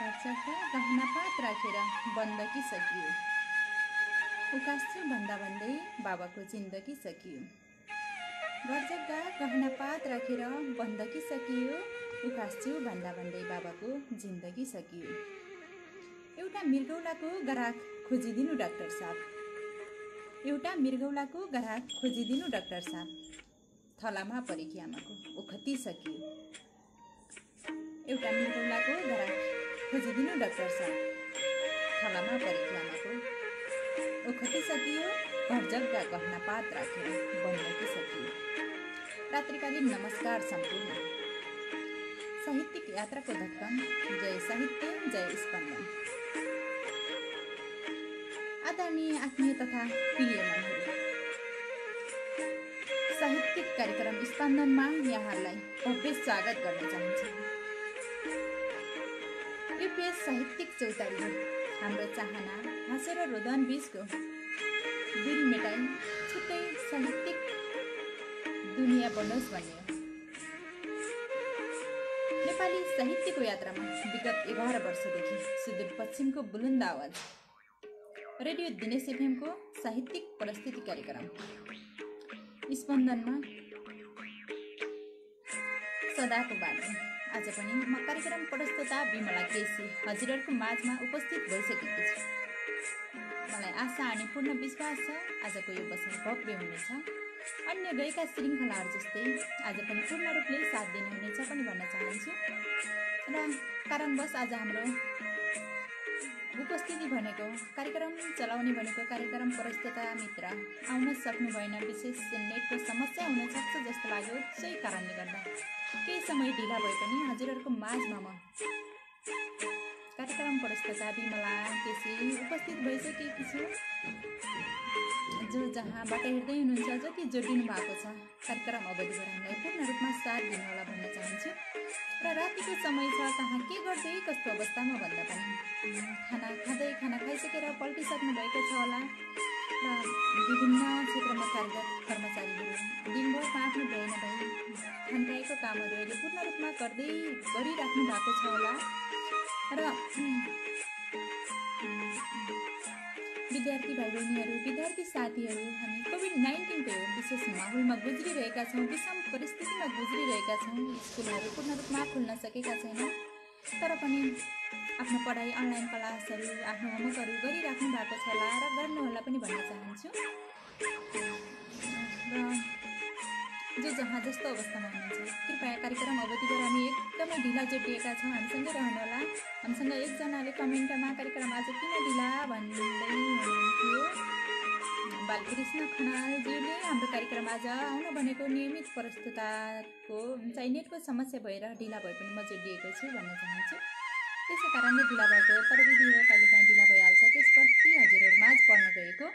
घरजग्गा गहना पात राखेर बन्दकी सकियो। उकास्छु भन्दा भन्दै बाबाको जिन्दगी सकियो। घरजग्गा गहना पात राखेर बन्दकी सकियो। उकास्छु भन्दा भन्दै बाबाको जिन्दगी सकियो। एउटा मृगौलाको ग्राहक खोजिदिनु डाक्टर साहब। एउटा मृगौलाको ग्राहक खोजिदिनु डाक्टर साहब। थलामा परेकी आमाको ओखती सकियो। एउटा मृगौलाको ग्राहक खोजिदिनु डाक्टर साहब। थलामा परेकी आमाको ओखती सकियो। घरजग्गा गहना पात राखेर बन्दकी सकियो। रात्रिकालीन नमस्कार सम्पूर्ण। साहित्यिक यात्राको धक्कन। जय साहित्य, जय स्पन्दन। आदरणीय आत्मीय तथा प्रिय मनहरू, साहित्यिक कार्यक्रम स्पन्दनमा यहाँहरूलाई भव्य स्वागत गर्न चाहन्छु। यो पेज साहित्यिक चौतारी हो। हाम्रो चाहना हाँसो र रोदन बीचको दूरी मेटाई छुट्टै साहित्यिक दुनियाँ बनोस् भन्ने हो। नेपाली साहित्यको यात्रामा विगत 11 वर्षदेखि सुदूरपश्चिमको बुलन्द आवाज रेडियो दिनेश एफएमको साहित्यिक प्रस्तुति कार्यक्रम स्पन्दनमा सदाको बाटो। आज पनि म कार्यक्रम प्रस्तुता विमला केसी हजुरहरूको माझमा उपस्थित भइसकेकी छु। मलाई आशा अनि पूर्ण विश्वास छ आजको यो बसाइ भव्य हुनेछ। अन्य गएका श्रृङ्खलाहरू जस्तै आज पनि पूर्ण रूपले साथ दिनुहुनेछ पनि भन्न चाहन्छु। र कारणवश आज हाम्रो उपस्थिति भनेको कार्यक्रम चलाउने भनेको कार्यक्रम प्रस्तुता मित्र आउन सक्नु भएन। विशेष नेटको समस्या हुन सक्छ जस्तो लाग्यो। सोही कारणले गर्दा केही समय ढिला भए पनि हजुरहरूको माझमा म कार्यक्रम प्रस्तुता विमला केसी उपस्थित भइसकेकी छु। जो जहाँबाट हेर्दै हुनुहुन्छ, जति जोडिनु भएको छ कार्यक्रम अवधिभर हामीलाई पूर्ण रूपमा साथ दिनुहोला भन्न चाहन्छु। र रातिको समय छ, कहाँ के गर्दै कस्तो अवस्थामा भन्दा पनि खाना खाँदै खाना खाइसकेर पल्टिसक्नु भएको छ होला। र विभिन्न क्षेत्रमा कार्यरत कर्मचारीहरू दिनभर आफ्नो भए नभई खन्काएको कामहरू अहिले पूर्ण रूपमा गरिराख्नु भएको छ होला। र विद्यार्थी भाइ बहिनीहरू, विद्यार्थी साथीहरू, हामी कोभिड-19को विशेष माहौलमा गुज्रिरहेका छौँ। विषम परिस्थितिमा गुज्रिरहेका छौँ। स्कुलहरू पूर्ण रूपमा खुल्न सकेका छैनन्, तर पनि आफ्नो पढाइ अनलाइन क्लासहरू आफ्नो होमवर्कहरू गरिराख्नु भएको छ होला र गर्नुहोला पनि भन्न चाहन्छु। र जो जहाँ जस्तो अवस्थामा हुनुहुन्छ, कृपया कार्यक्रम अवधिभर हामी एकदमै ढिला जोडिएका छौँ, हामीसँगै रहनुहोला। हामीसँग एकजनाले कमेन्टमा कार्यक्रम आज किन ढिला भन्दै हुनुहुन्थ्यो। बालकृष्ण खनालज्यूले हाम्रो कार्यक्रम आज आउनु भनेको नियमित प्रस्तुताको चाहिँ नेटको समस्या भएर ढिला भए पनि म जोडिएको छु भन्न चाहन्छु। त्यसै कारणले ढिला भएको प्रविधि हो, कहिलेकाहीँ ढिला भइहाल्छ। त्यसप्रति हजुरहरू माझ पर्न गएको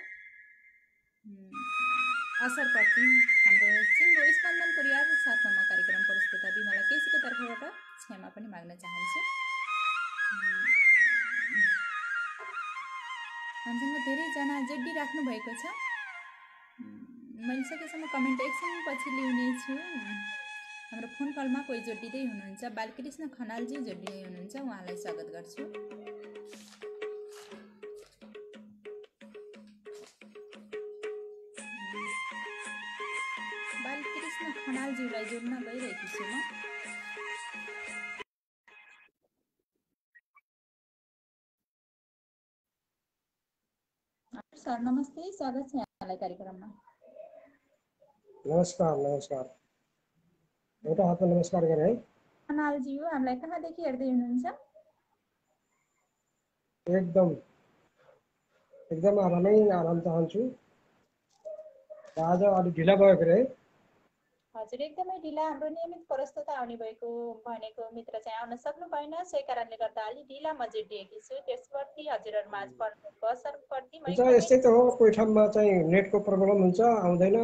असरप्रति हाम्रो सिङ्गो स्पन्दन परिवार साथमा म कार्यक्रम प्रस्तुता विमला केसीको तर्फबाट क्षमा पनि माग्न चाहन्छु। हामीसँग धेरैजना जोडिराख्नु भएको छ। मैले सकेसम्म कमेन्ट एकछिनपछि ल्याउनेछु। हाम्रो फोन कलमा कोही जोडिँदै हुनुहुन्छ, बालकृष्ण खनालजी जोडिँदै हुनुहुन्छ, उहाँलाई स्वागत गर्छु। बालकृष्ण खनालज्यूलाई जोड्न गइरहेकी छु म। सर नमस्ते, स्वागत छ यहाँलाई कार्यक्रममा। नमस्कार नमस्कार। एउटा हातमा नमस्कार गरे है। खनालज्यू हामीलाई कहाँदेखि हेर्दै हुनुहुन्छ? एकदम आराम चाहन्छु। आज अलि ढिला भयो के रे? हजुर एकदमै ढिला। हाम्रो नियमित प्रस्तुता आउने भनेको मित्र चाहिँ आउन सक्नु भएन, सोही कारणले गर्दा अलि ढिला म जोडिएकी छु। त्यसप्रति हजुरहरू माझ पर्नुको असरप्रति यस्तै त हो, कोही ठाउँमा चाहिँ नेटको प्रब्लम हुन्छ, आउँदैन,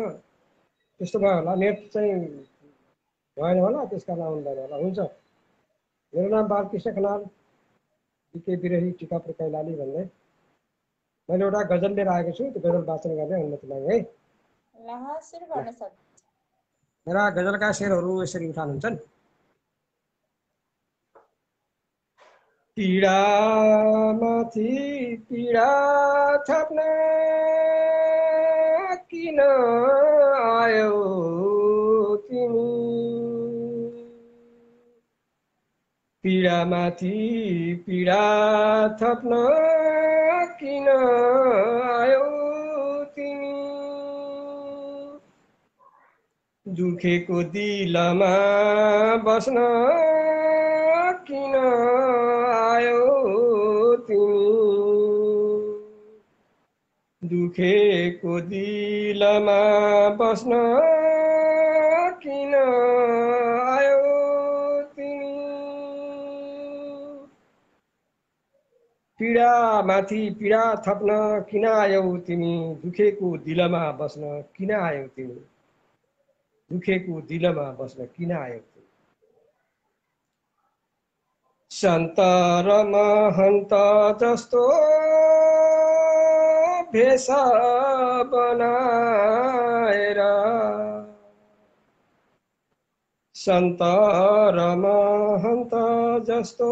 त्यस्तो भयो होला। नेट चाहिँ भएन होला, त्यस कारण आउँदैन होला। हुन्छ, मेरो नाम बालकृष्ण खनाल, बिके बिरही टिकापुर कैलाली भन्ने। मैले एउटा गजल लिएर आएको छु, त्यो गजल वाचन गर्ने अनुमति मागे है। ल सुरु गर्न सक्नुहुन्छ। मेरा गजलका शेरहरू यसरी उठान हुन्छन्। पीडामाथि पीडा थप्न किन आयौ तिमी पीडामाथि पीडा थप्न किन आयौ तिमी दुखेको दिलमा बस्न किन आयौ तिमी दुखेको दिलमा बस्न किन आयौ तिमी पीडामाथि पीडा थप्न किन आयौ तिमी दुखेको दिलमा बस्न किन आयौ तिमी दुखेको दिलमा बस्न किन आयौ तिमी सन्त र महन्त जस्तो भेष बनाएर सन्त र महन्त जस्तो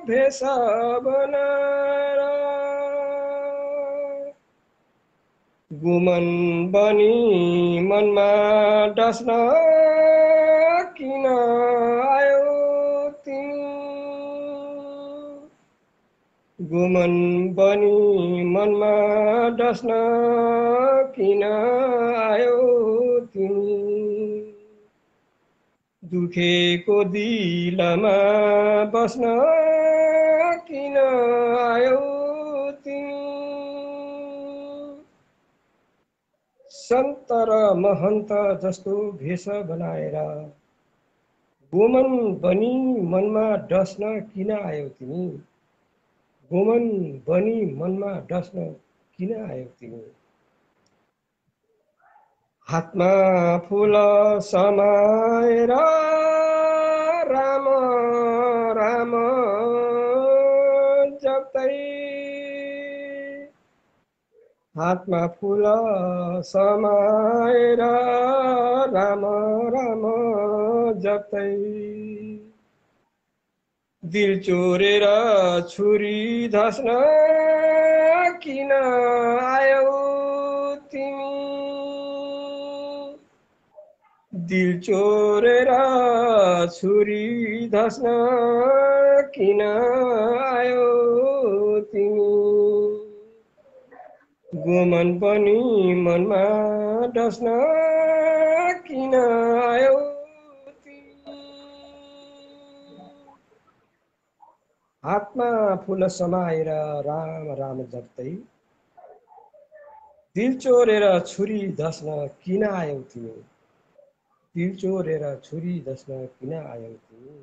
भेष बनाएर गुमन बनी मनमा डस्न किन आयौ तिमी गुमन बनी मनमा डस्न किन आयौ तिमी दुखेको दिलमा बस्न किन आयौ तिमी सन्त र महन्त जस्तो भेष बनाएर गोमन बनी मनमा डस्न किन आयौ तिमी गोमन बनी मनमा डस्न किन आयौ तिमी हातमा फूल समाएर राम राम जप्दै हातमा फूल समाएर राम राम जप्दै दिल चोरेर छुरी धस्न किन आयौ तिमी दिल चोरेर छुरी धस्न किन आयौ तिमी गोमन पनि मनमा डस्न किन आयौ तिमी हातमा फूल समाएर राम राम जप्दै दिल चोरेर छुरी धस्न किन आयौ तिमी दिल चोरेर छुरी धस्न किन आयौ तिमी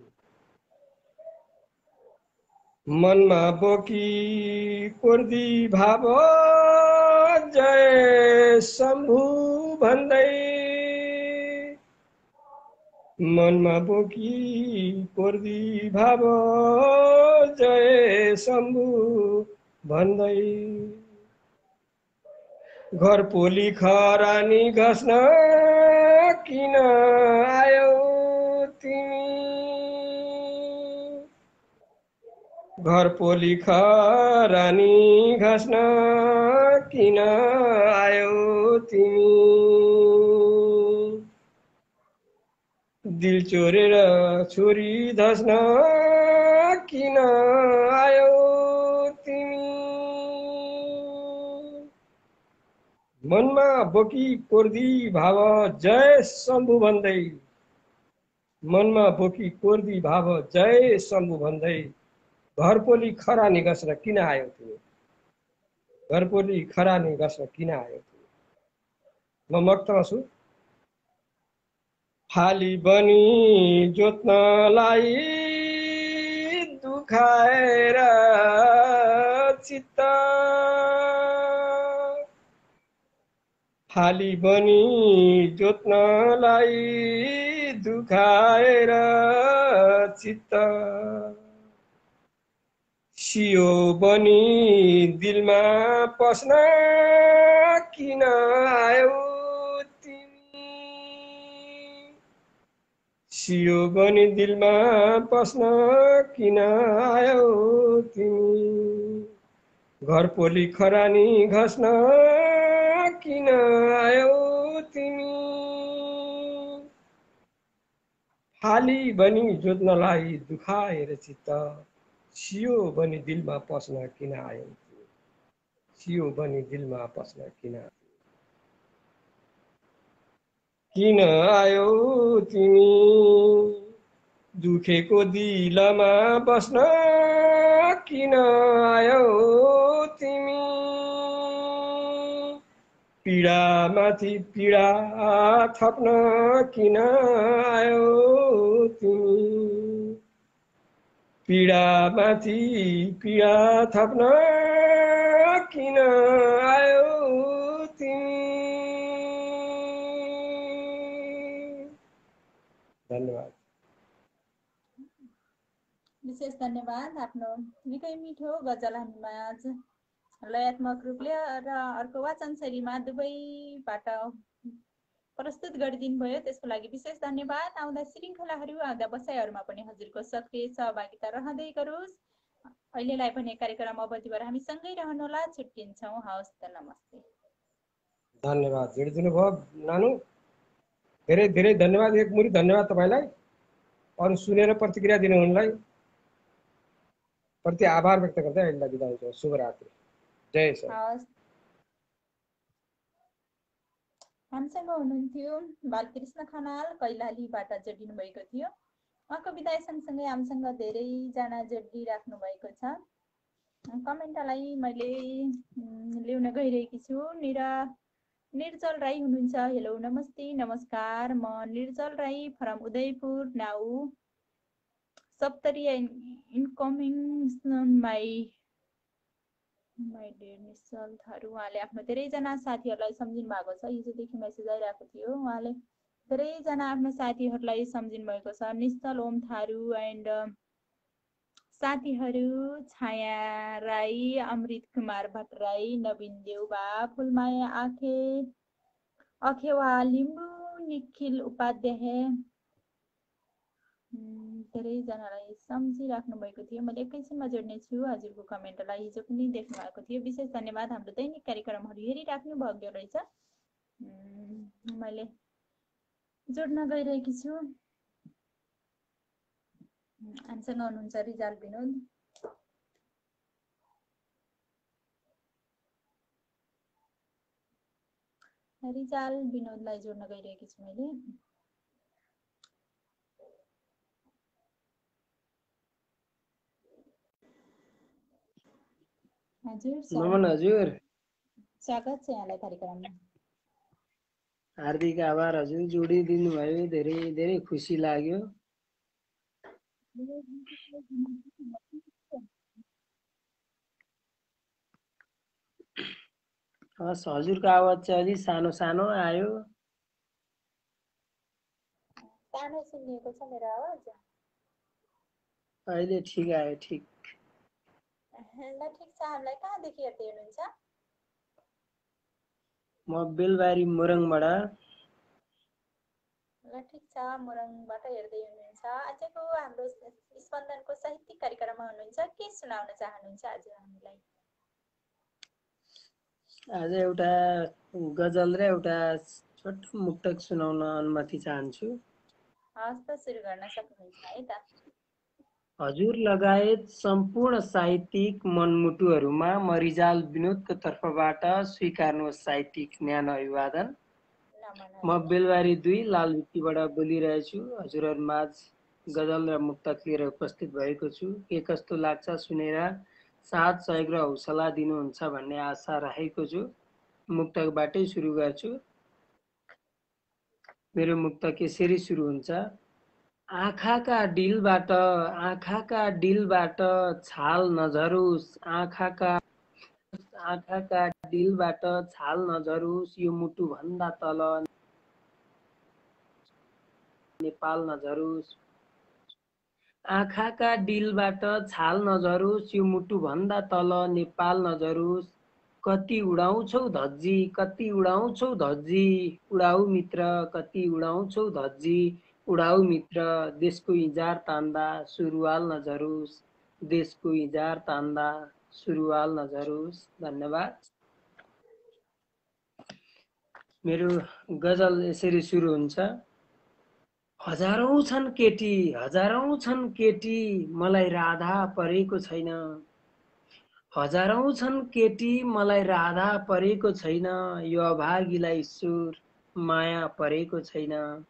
मनमा बोकी कोर्दी भाव जय शम्भु भन्दै मनमा बोकी कोर्दी भाव जय शम्भु भन्दै घर पोली खरानी घस्न किन आयौ तिमी घर पोली खरानी घस्न किन आयौ तिमी दिल चोरेर छुरी धस्न किन आयौ तिमी मनमा बोकी कोर्दी भाव जय शम्भु भन्दै मनमा बोकी कोर्दी भाव जय शम्भु भन्दै घरपोली खरानी घस्न किन आयौ तिमी घरपोली खरानी घस्न किन आयौ तिमी म मक्तमा छु फाली बनी जोत्नलाई दुखाएर चित्त फाली बनी जोत्नलाई दुखाएर चित्त सियो बनी दिलमा पस्न किन आयौ तिमी सियो बनी दिलमा पस्न किन आयौ तिमी घर पोली खरानी घस्न किन आयौ तिमी फाली बनी जोत्नलाई दुखाएर चित्त सियो बनी दिलमा पस्न किन आयौ तिमी सियो बनी दिलमा पस्न किन आयौ तिमी दुखेको दिलमा बस्न किन आयौ तिमी पीडामाथि पीडा थप्न किन आयौ तिमी पीडामाथि पीडा थप्न किन आयौ तिमी धन्यवाद विशेष धन्यवाद आफ्नो निकै मिठो गजल हामीमाझ लयात्मक रूपले र अर्को वाचन शैलीमा दुवैबाट प्रस्तुत गरिदिनु भयो त्यसको लागि विशेष धन्यवाद। आउँदा श्रृङ्खलाहरू आउँदा बसाइहरूमा पनि हजुरको सक्रिय सहभागिता रहँदै गरोस्। अहिलेलाई भने कार्यक्रम अवधिभर हामी सँगै रहनुहोला, छुट्टिन्छौँ। हवस् त, नमस्ते। धन्यवाद, जोडिदिनु भयो नानु, धेरै धेरै धन्यवाद। एक मुरी धन्यवाद तपाईँलाई, अरू सुनेर प्रतिक्रिया दिनुहुनेलाई प्रति आभार व्यक्त गर्दै अहिले बिदा हुन्छ। शुभरात्रि, जय सर। हामीसँग हुनुहुन्थ्यो बालकृष्ण खनाल, कैलालीबाट जोडिनु भएको थियो। उहाँको विदाय सँगसँगै हामीसँग धेरैजना जोडिराख्नु भएको छ। कमेन्टलाई मैले ल्याउन गइरहेकी छु। निर्जल राई हुनुहुन्छ। हेलो, नमस्ते, नमस्कार। म Nirjal Rai from Udayapur now. Saptari incoming my dear Nischal Tharu. उहाँले आफ्नो धेरैजना साथीहरूलाई सम्झिनु भएको छ। हिजोदेखि मेसेज आइरहेको थियो। उहाँले धेरैजना आफ्नो साथीहरूलाई सम्झिनु भएको छ। निश्चल ओम थारू एन्ड साथीहरू छाया राई, अमृत कुमार भट्टराई, नवीन देउबा, फुलमाया अखेवा लिम्बू, निखिल उपाध्याय, धेरैजनालाई सम्झिराख्नु भएको थियो। मैले एकैछिनमा जोड्ने छु हजुरको कमेन्टलाई। हिजो पनि देख्नु भएको थियो। विशेष धन्यवाद। हाम्रो दैनिक कार्यक्रमहरू हेरिराख्नु भएको रहेछ। मैले जोड्न गइरहेकी छु। हामीसँग हुनुहुन्छ रिजाल विनोद। रिजाल विनोदलाई जोड्न गइरहेकी छु मैले। हजुर, नमन हजुर, स्वागत छ यहाँलाई कार्यक्रममा। हार्दिक आभार हजुर, जोडिदिनु भयो। धेरै धेरै खुसी लाग्यो। हस्, हजुरको आवाज चाहिँ अलि सानो सानो आयो। सानो सुनिएको छ मेरो आवाज? अहिले ठिक आयो, ठिक। ल, ठिक छ। हामीलाई कहाँदेखि हेर्दै हुनुहुन्छ? म बेलबारी मोरङबाट। ल, ठिक छ, मोरङबाट हेर्दै हुनुहुन्छ। आजको हाम्रो स्पन्दनको साहित्यिक कार्यक्रममा हुनुहुन्छ। के सुनाउन चाहनुहुन्छ आज हामीलाई? आज एउटा गजल र एउटा छोटो मुक्तक सुनाउन अनुमति चाहन्छु। हस् त, सुरु गर्न सक्नुहुन्छ है त। हजुर लगायत सम्पूर्ण साहित्यिक मनमुटुहरूमा म रिजाल विनोदको तर्फबाट स्वीकार्नुहोस् साहित्यिक न्यानो अभिवादन। म बेलबारी 2 लालबुट्टीबाट बोलिरहेछु। हजुरहरूमाझ गजल र मुक्तक लिएर उपस्थित भएको छु। के कस्तो लाग्छ सुनेर साथ सहयोग र हौसला दिनुहुन्छ भन्ने आशा राखेको छु। मुक्तकबाटै सुरु गर्छु। मेरो मुक्तक यसरी सुरु हुन्छ। आँखाका डिलबाट छाल नझरोस्, आँखाका डिलबाट छाल नझरोस्, यो मुटु भन्दा तल नेपाल नझरोस्। आँखाका डिलबाट छाल नझरोस्, यो मुटु भन्दा तल नेपाल नझरोस्। कति उडाउँछौ धज्जी, कति उडाउँछौ धज्जी, उडाउ मित्र कति उडाउँछौ धज्जी, उडाउ मित्र देशको इजार तान्दा सुरुवाल नझरोस्, देशको इजार तान्दा सुरुवाल नझरोस्। धन्यवाद। मेरो गजल यसरी सुरु हुन्छ। हजारौं छन् केटी मलाई राधा परेको छैन, हजारौं छन् केटी मलाई राधा परेको छैन, यो अभागीलाई ईश्वर माया परेको छैन।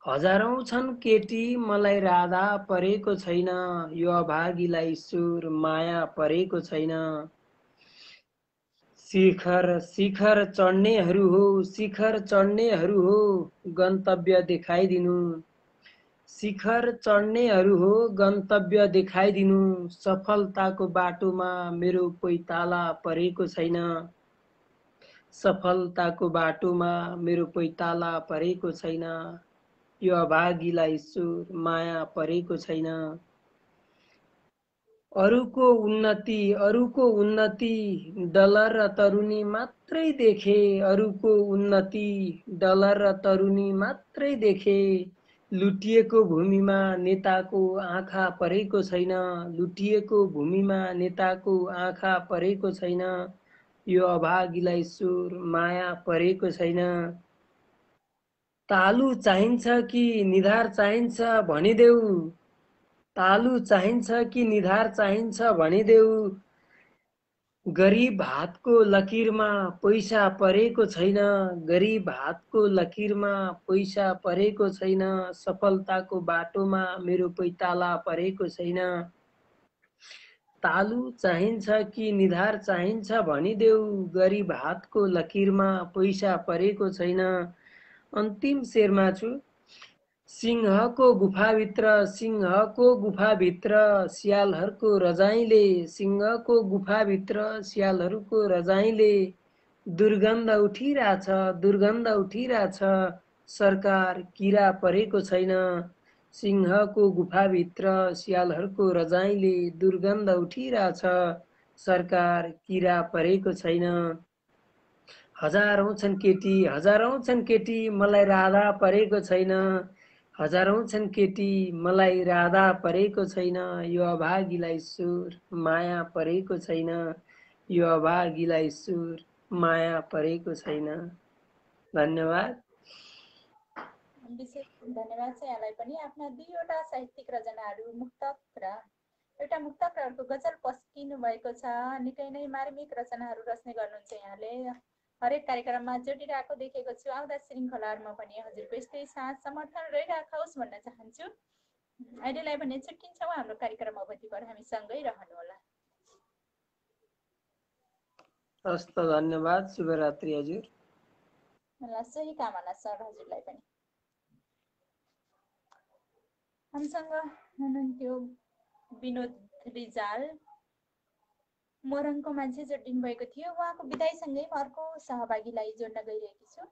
हजारौं छन् केटी मलाई राधा परेको छैन, यो अभागीलाई ईश्वर माया परेको छैन। शिखर शिखर चढ्नेहरू हो, शिखर चढ्नेहरू हो, गन्तव्य देखाइदिनु, शिखर चढ्नेहरू हो, गन्तव्य देखाइदिनु, सफलताको बाटोमा मेरो पैताला परेको छैन, सफलताको बाटोमा मेरो पैताला परेको छैन, यो अभागीलाई ईश्वर माया परेको छैन। अरूको उन्नति डलर र तरुनी मात्रै देखे, अरूको उन्नति डलर र तरुनी मात्रै देखे, लुटिएको भूमिमा नेताको आँखा परेको छैन, लुटिएको भूमिमा नेताको आँखा परेको छैन, यो अभागीलाई ईश्वर माया परेको छैन। तालु चाहिन्छ कि निधार चाहिन्छ भनिदेऊ, तालु चाहिन्छ कि निधार चाहिन्छ भनिदेऊ, गरिब हातको लकीरमा पैसा परेको छैन, गरिब हातको लकीरमा पैसा परेको छैन, सफलताको बाटोमा मेरो पैताला परेको छैन। तालु चाहिन्छ कि निधार चाहिन्छ भनिदेऊ, गरिब हातको लकीरमा पैसा परेको छैन। अन्तिम शेरमा छु। सिंहको गुफाभित्र सियालहरूको रजाइले, सिंहको गुफाभित्र सियालहरूको रजाइले दुर्गन्ध उठिरहेछ, सरकार किरा परेको छैन, सिंहको गुफाभित्र सियालहरूको रजाइले दुर्गन्ध उठिरहेछ, सरकार किरा परेको छैन। हजारौं छन् केटी मलाई राधा परेको छैन, हजारौं छन् केटी मलाई राधा परेको छैन, यो अभागीलाई ईश्वर माया परेको छैन, यो अभागीलाई ईश्वर माया परेको छैन। धन्यवाद। विशेष धन्यवाद छ यहाँलाई पनि। आफ्ना दुईवटा साहित्यिक रचनाहरू मुक्तक र एउटा मुक्तक र अर्को गजल पस्किनु भएको छ। निकै नै मार्मिक रचनाहरू रच्ने गर्नुहुन्छ यहाँले। हरेक कार्यक्रममा जोडिरहेको देखेको छु। आउँदा श्रृङ्खलाहरूमा पनि हजुरको यस्तै साथ समर्थन रहिराखोस् भन्न चाहन्छु। अहिलेलाई भने छुट्टिन्छौँ। हाम्रो कार्यक्रम अवधिभर हामी सँगै रहनुहोला। हस् त, धन्यवाद। शुभरात्रि हजुर। सही कामना सर हजुरलाई पनि। हामीसँग हुनुहुन्थ्यो विनोद रिजाल, मोरङको मान्छे जोडिनु भएको थियो। उहाँको विदाईसँगै म अर्को सहभागीलाई जोड्न गइरहेकी छु।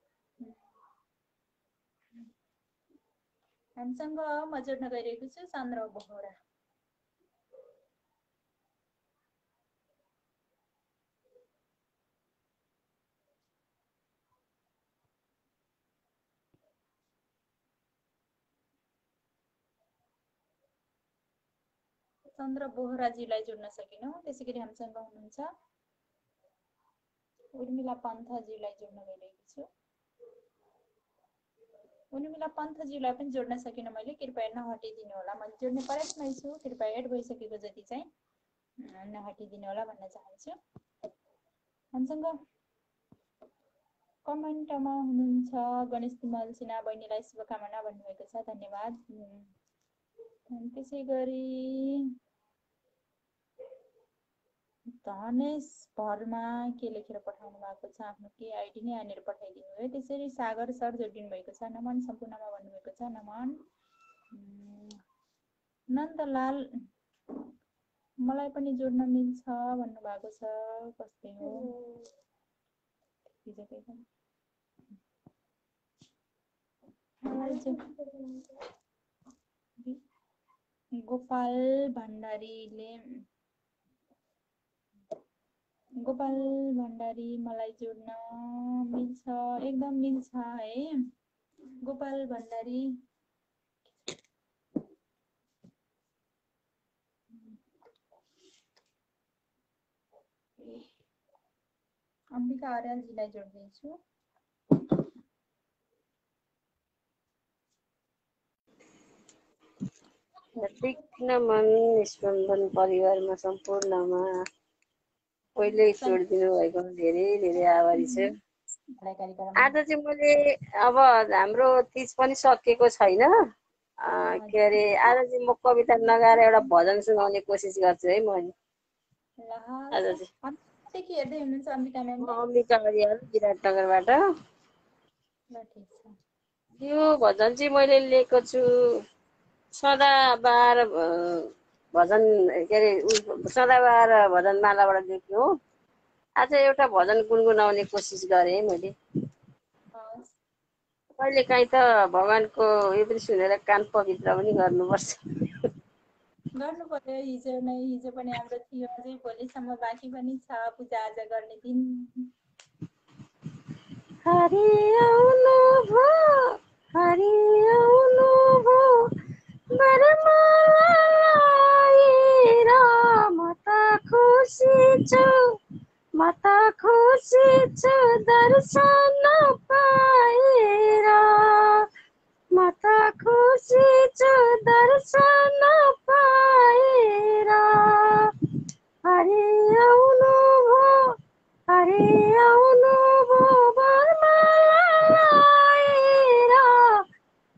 हामीसँग म जोड्न गइरहेको छु चन्द्र बोहरा। चन्द्र बोहराजीलाई जोड्न सकिनौँ। त्यसै गरी हामीसँग हुनुहुन्छ उर्मिला पन्थजीलाई जोड्न गइरहेकी छु। उर्मिला पन्थजीलाई पनि जोड्न सकिनँ मैले, कृपया नहटिदिनु होला। मैले जोड्ने प्रयासमै छु, कृपया एड भइसकेको जति चाहिँ नहटिदिनु होला भन्न चाहन्छु। हामीसँग कमेन्टमा हुनुहुन्छ गणेश तिमल सिन्हा, बहिनीलाई शुभकामना भन्नुभएको छ, धन्यवाद। त्यसै गरी धनेश भरमा के लेखेर पठाउनु भएको छ, आफ्नो के आइडी नै हानेर पठाइदिनु भयो। त्यसरी सागर सर जोडिनु भएको छ, नमन सम्पूर्णमा भन्नुभएको छ, नमन। नन्दलाल मलाई पनि जोड्न मिल्छ भन्नुभएको छ, कस्तै हो गोपाल भण्डारी मलाई जोड्न मिल्छ, एकदम मिल्छ है। गोपाल भण्डारी, अम्बिका अर्यालजीलाई जोड्दैछु। तीक्ष्ण मन निस्पन्दन परिवारमा सम्पूर्णमा पहिले छोडिदिनु भएको धेरै धेरै आभारी छु। आज चाहिँ मैले अब हाम्रो तीज पनि सकिएको छैन, के अरे आज चाहिँ म कविता नगाएर एउटा भजन सुनाउने कोसिस गर्छु है। म आज चाहिँ हेर्दै हुनुहुन्छ अम्बिका म्याम? अम्बिका अर्याल विराटनगरबाट। यो भजन चाहिँ मैले लिएको छु सदाबार भजन, के अरे सदाबार भजनमालाबाट लेखेको हो। आज एउटा भजन गुनगुनाउने कोसिस गरेँ मैले। कहिले काहीँ त भगवानको यो पनि सुनेर कान पवित्र पनि गर्नुपर्छ। गर्नु पर्यो। हिजो पनि हाम्रो थियो, अझै भोलिसम्म बाँकी पनि छ पूजाआजा गर्ने दिन। हरि आउनु भो, हरि आउनु भो, बरमालाएर म त खुसी छु, म त खुसी छु दर्शन पाएर, म त खुसी छु दर्शन पाएर। हरि आउनु भो, हरि आउनु भो, बरमालाएर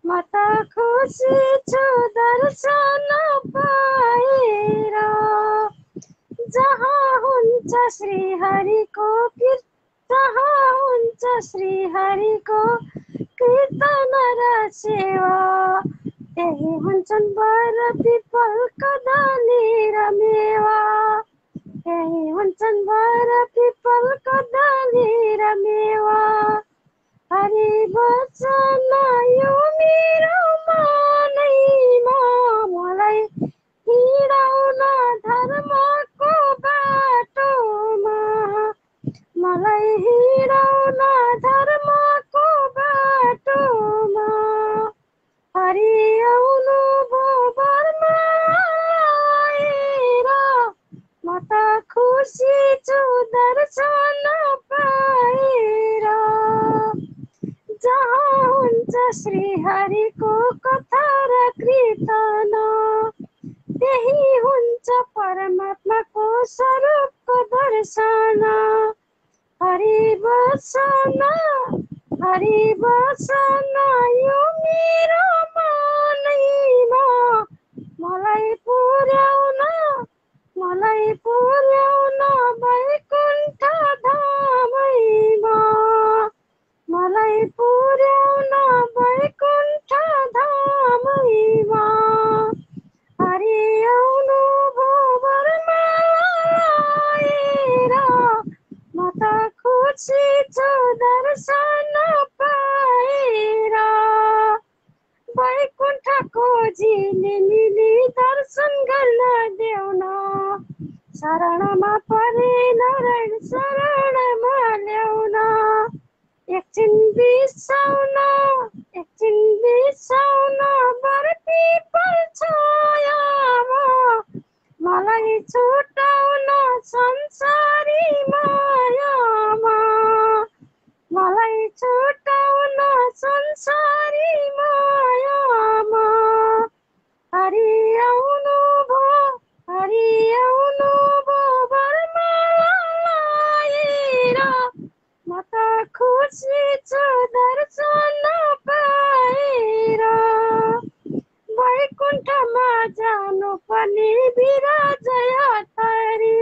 म त खुसी छु दर्शन पाएर। जहाँ हुन्छ श्री हरिको जहाँ हुन्छ श्री हरिको कीर्तन र सेवा, त्यही हुन्छन् वर पिपल कदली र मेवा, त्यही हुन्छन् वर पिपल कदली र मेवा। हरि वचन यो मेरो मनैमा मलाई हिँडाउन धर्मको बाटोमा, मलाई हिँडाउन धर्मको बाटोमा। हरि आउनु भो बरमालाएर म त खुसी छु दर्शन पाएर। जहाँ हुन्छ श्री हरिको कथा र कीर्तन, त्यही हुन्छ परमात्माको स्वरूपको दर्शन। हरि वचन यो मेरो मनैमा मलाई पुर्याउन वैकुण्ठ धामैमा, मलाई पुर्याउन वैकुण्ठ धामैमा। हरि आउनु भो बरमालाएर म त खुसी छु दर्शन पाएर। वैकुण्ठको झिलिमिली दर्शन गर्न देउन, शरणमा परे नारायण शरणमा ल्याउन। एकछिन बिसाउन वर पिपल छायामा, मलाई छुटाउन संसारी मायामा, मलाई छुटाउन संसारी मायामा। हरि आउनु भो, हरि आउनु भो बरमालाएर म त खुसी छु दर्शन पाएर। वैकुण्ठमा जानु पर्ने विराजया थरी,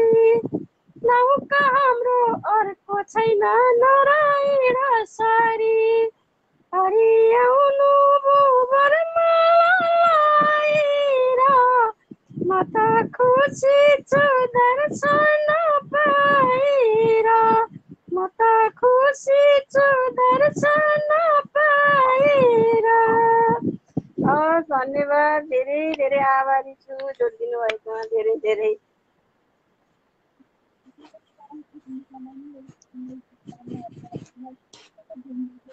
नौका हाम्रो अर्को छैन नारायण सरी। हरि आउनु भो बरमालाएर म त खुसी छु दर्शन पाएर, म त खुसी छु दर्शन पाएर। धन्यवाद, धेरै धेरै आभारी छु जोडिदिनु भएकोमा, धेरै धेरै।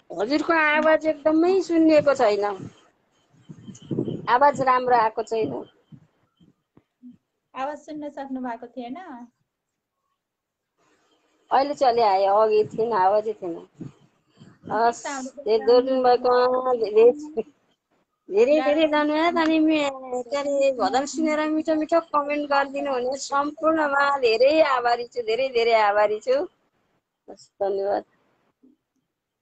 हजुरको आवाज एकदमै सुनिएको छैन, आवाज राम्रो आएको छैन। आवाज सुन्न सक्नु भएको थिएन? अहिले चले आयो, अघि थिएन, आवाजै थिएन। हस्, धेरै जोडिनु भएको धेरै धेरै धन्यवाद। अनि के अरे भजन सुनेर मिठो मिठो कमेन्ट गरिदिनु हुने सम्पूर्णमा धेरै आभारी छु, धेरै धेरै आभारी छु। हस्, धन्यवाद।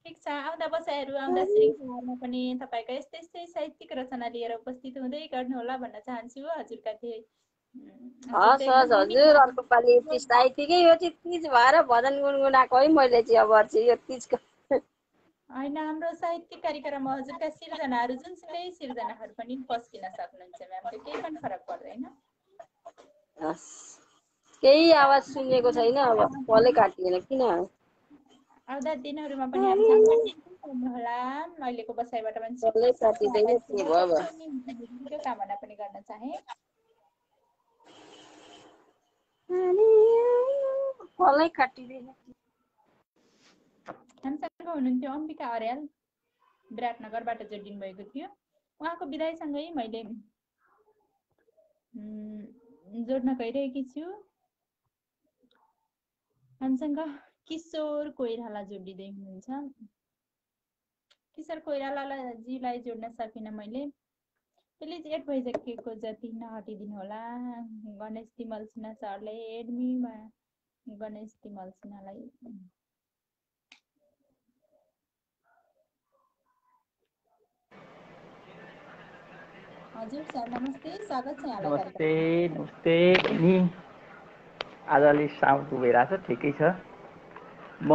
ठिक छ, आउँदा बसाइहरू आउँदा श्रृङ्खलामा पनि तपाईँको यस्तै यस्तै साहित्यिक रचना लिएर उपस्थित हुँदै गर्नुहोला भन्न चाहन्छु। हजुरका थिए हस् हस् हजुर, अर्को पालि तिज साहित्यिकै यो चाहिँ तिज भएर भजन गुनगुनाएको है मैले चाहिँ अब चाहिँ यो तिजको होइन, हाम्रो साहित्यिक कार्यक्रममा हजुरका सिर्जनाहरू जुनसुकै सिर्जनाहरू पनि पस्किन सक्नुहुन्छ म्याम, त्यो केही पनि फरक पर्दैन। हस्, केही आवाज सुनेको छैन, अब कलै काटिएन किन? आउँदा दिनहरूमा पनि होला। अहिलेको बसाइबाट पनि कलै काटिँदैन, के भयो अब? त्यो कामना पनि गर्न चाहे। कलै काटिँदैन। हामीसँग हुनुहुन्थ्यो अम्बिका अर्याल, विराटनगरबाट जोडिनु भएको थियो। उहाँको विदायसँगै मैले जोड्न गइरहेकी छु। हामीसँग किशोर कोइराला जोडिँदै हुनुहुन्छ। किशोर कोइरालाजीलाई जोड्न सकिनँ मैले। प्लिज एड भइसकेको जति नहटिदिनु होला। गणेश तिमल सिन्हा सरले एडमीमा गणेश तिमल सिन्हालाई हजुर सर नमस्ते, स्वागत छ यहाँलाई। नमस्ते नमस्ते बहिनी, आज अलिक साउन्ड भइरहेछ, ठिकै छ। म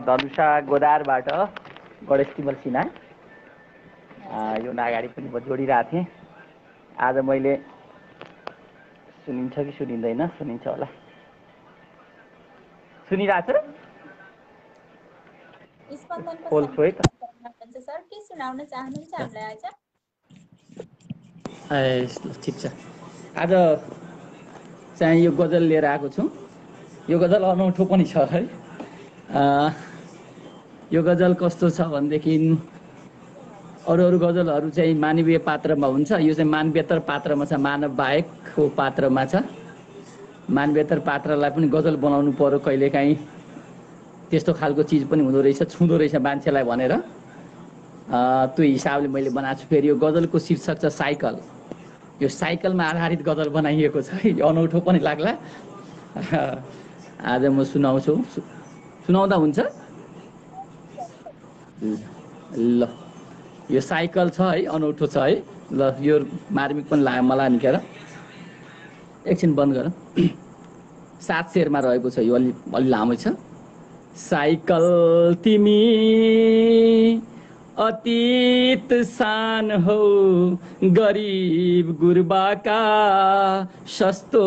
धनुषा गोदारबाट गणेश तिमल सिन्हा, यो अगाडि पनि म जोडिरहेको थिएँ। आज मैले सुनिन्छ कि सुनिँदैन? सुनिन्छ होला, सुनिरहेछ? स्पन्दनको सर के सुनाउन चाहनुहुन्छ हामीलाई आज? ठिक छ। आज चाहिँ यो गजल लिएर आएको छु। यो गजल अनौठो पनि छ है। यो गजल कस्तो छ भनेदेखि अरू अरू गजलहरू चाहिँ मानवीय पात्रमा हुन्छ, यो चाहिँ मानवेतर पात्रमा छ, मानव बाहेकको पात्रमा छ। मानवेतर पात्रलाई पनि गजल बनाउनु पर्यो कहिलेकाहीँ, त्यस्तो खालको चिज पनि हुँदो रहेछ, छुँदो रहेछ मान्छेलाई भनेर त्यो हिसाबले मैले बनाएको छु। फेरि यो गजलको शीर्षक छ साइकल। यो साइकलमा आधारित गजल बनाइएको छ, यो अनौठो पनि लाग्ला। आज म सुनाउँछु, सुनाउँदा हुन्छ? ल, यो साइकल छ है, अनौठो छ है। ल, यो मार्मिक पनि लाग्यो मलाई निकेर। एकछिन बन्द गर। 7 शेरमा रहेको छ, यो अलि लामो छ। साइकल तिमी अतीत सान हो, गरीब गुर्बाका सस्तो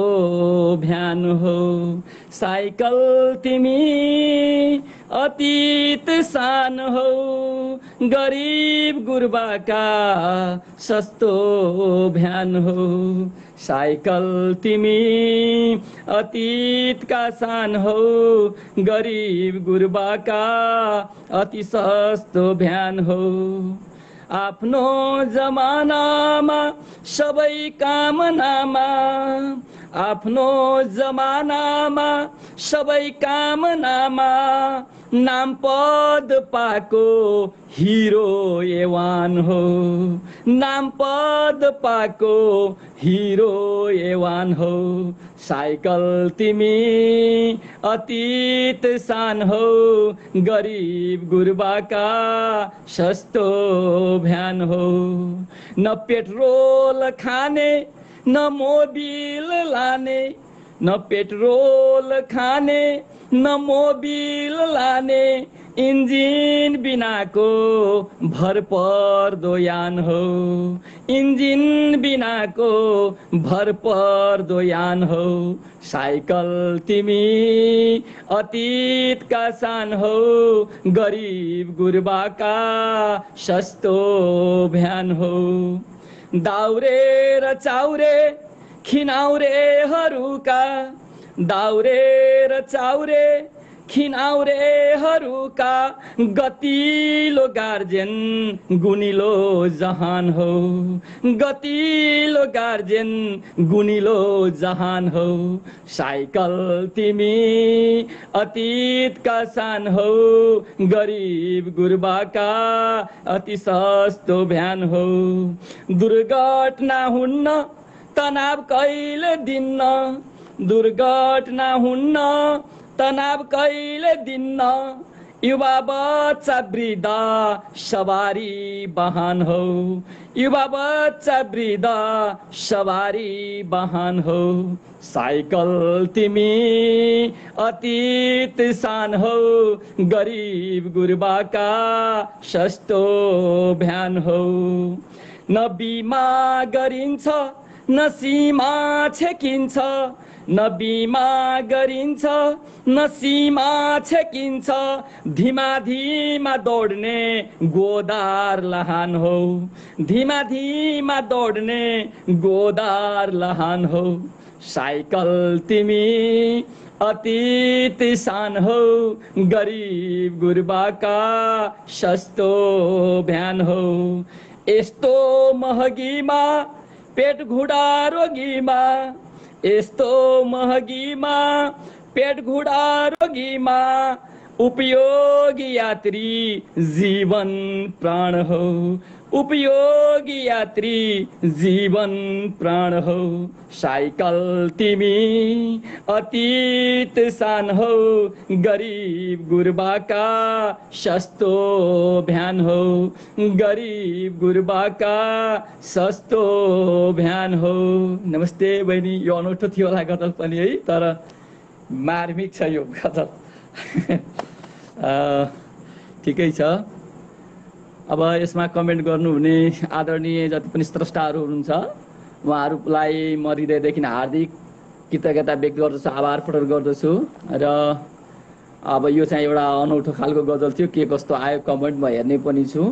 भ्यान हो। साइकल तिमी अतीत सान हो, गरीब गुर्बाका सस्तो भ्यान हो। साइकल तिमी अतीतका सान हो, गरीब गुर्बाका अति सस्तो भ्यान हो। आफ्नो जमानामा सबै कामनामा, आफ्नो जमानामा सबै कामनामा नाम पद पाको हिरो एवान हो। नाम पद पाको हिरो एवान हो। साइकल तिमी अतीत सान हो, गरीब गुर्बाका सस्तो भ्यान हो। न पेट्रोल खाने न मोबिल लाने, न पेट्रोल खाने न मोबिल लाने, इन्जिन बिनाको भर पर्दो यान हो। इन्जिन बिनाको भर पर्दो यान हो। साइकल तिमी अतीतका सान हो, गरीब गुर्बाका सस्तो भ्यान हो। दाउरे र चाउरे खिनाउरेहरूका, दाउरे र चाउरे खिनाउरेहरूका गतिलो गार्जेन गुनिलो जहान हो, गतिलो गार्जेन गुनिलो जहान हो। साइकल तिमी अतीतका सान हो, गरिब गुर्बाका अति सस्तो भ्यान हो। दुर्घटना हुन्न तनाव कहिले दिन्न, दुर्घटना हुन्न तनाव कहिले दिन्न। युवा बच्चा वृद्ध सवारी वाहन हो, युवा बच्चा वृद्ध सवारी वाहन हो। साइकल तिमी अतीत सान हो, गरिब गुर्बाका सस्तो भ्यान हो। न बिमा गरिन्छ न सीमा छेकिन्छ, न बिमा गरिन्छ न सीमा छेकिन्छ। धिमा धिमा दौड्ने गोदार लहान हो, धिमा धिमा दौड्ने गोदार लहान हो। साइकल तिमी अतीत सान हो, गरिब गुर्बाका सस्तो भ्यान हो। यस्तो महँगीमा पेट घुडा रोगीमा, यस्तो महँगीमा पेट घुडा रोगीमा उपयोगी यात्री जीवन प्राण हो, उपयोगी यात्री जीवन प्राण हो। साइकल तिमी अतीत सान हो, गरिब गुर्बाका सस्तो भ्यान हो, गरिब गुर्बाका सस्तो भ्यान हो। नमस्ते बहिनी, यो अनौठो थियो होला गजल पनि है, तर मार्मिक छ यो गजल। ठिकै छ। अब यसमा कमेन्ट गर्नुहुने आदरणीय जति पनि स्रष्टाहरू हुनुहुन्छ उहाँहरूलाई म हृदयदेखि हार्दिक कृतज्ञता व्यक्त गर्दछु, आभार प्रकट गर्दछु। र अब यो चाहिँ एउटा अनौठो खालको गजल थियो, के कस्तो आयो कमेन्ट म हेर्ने पनि छु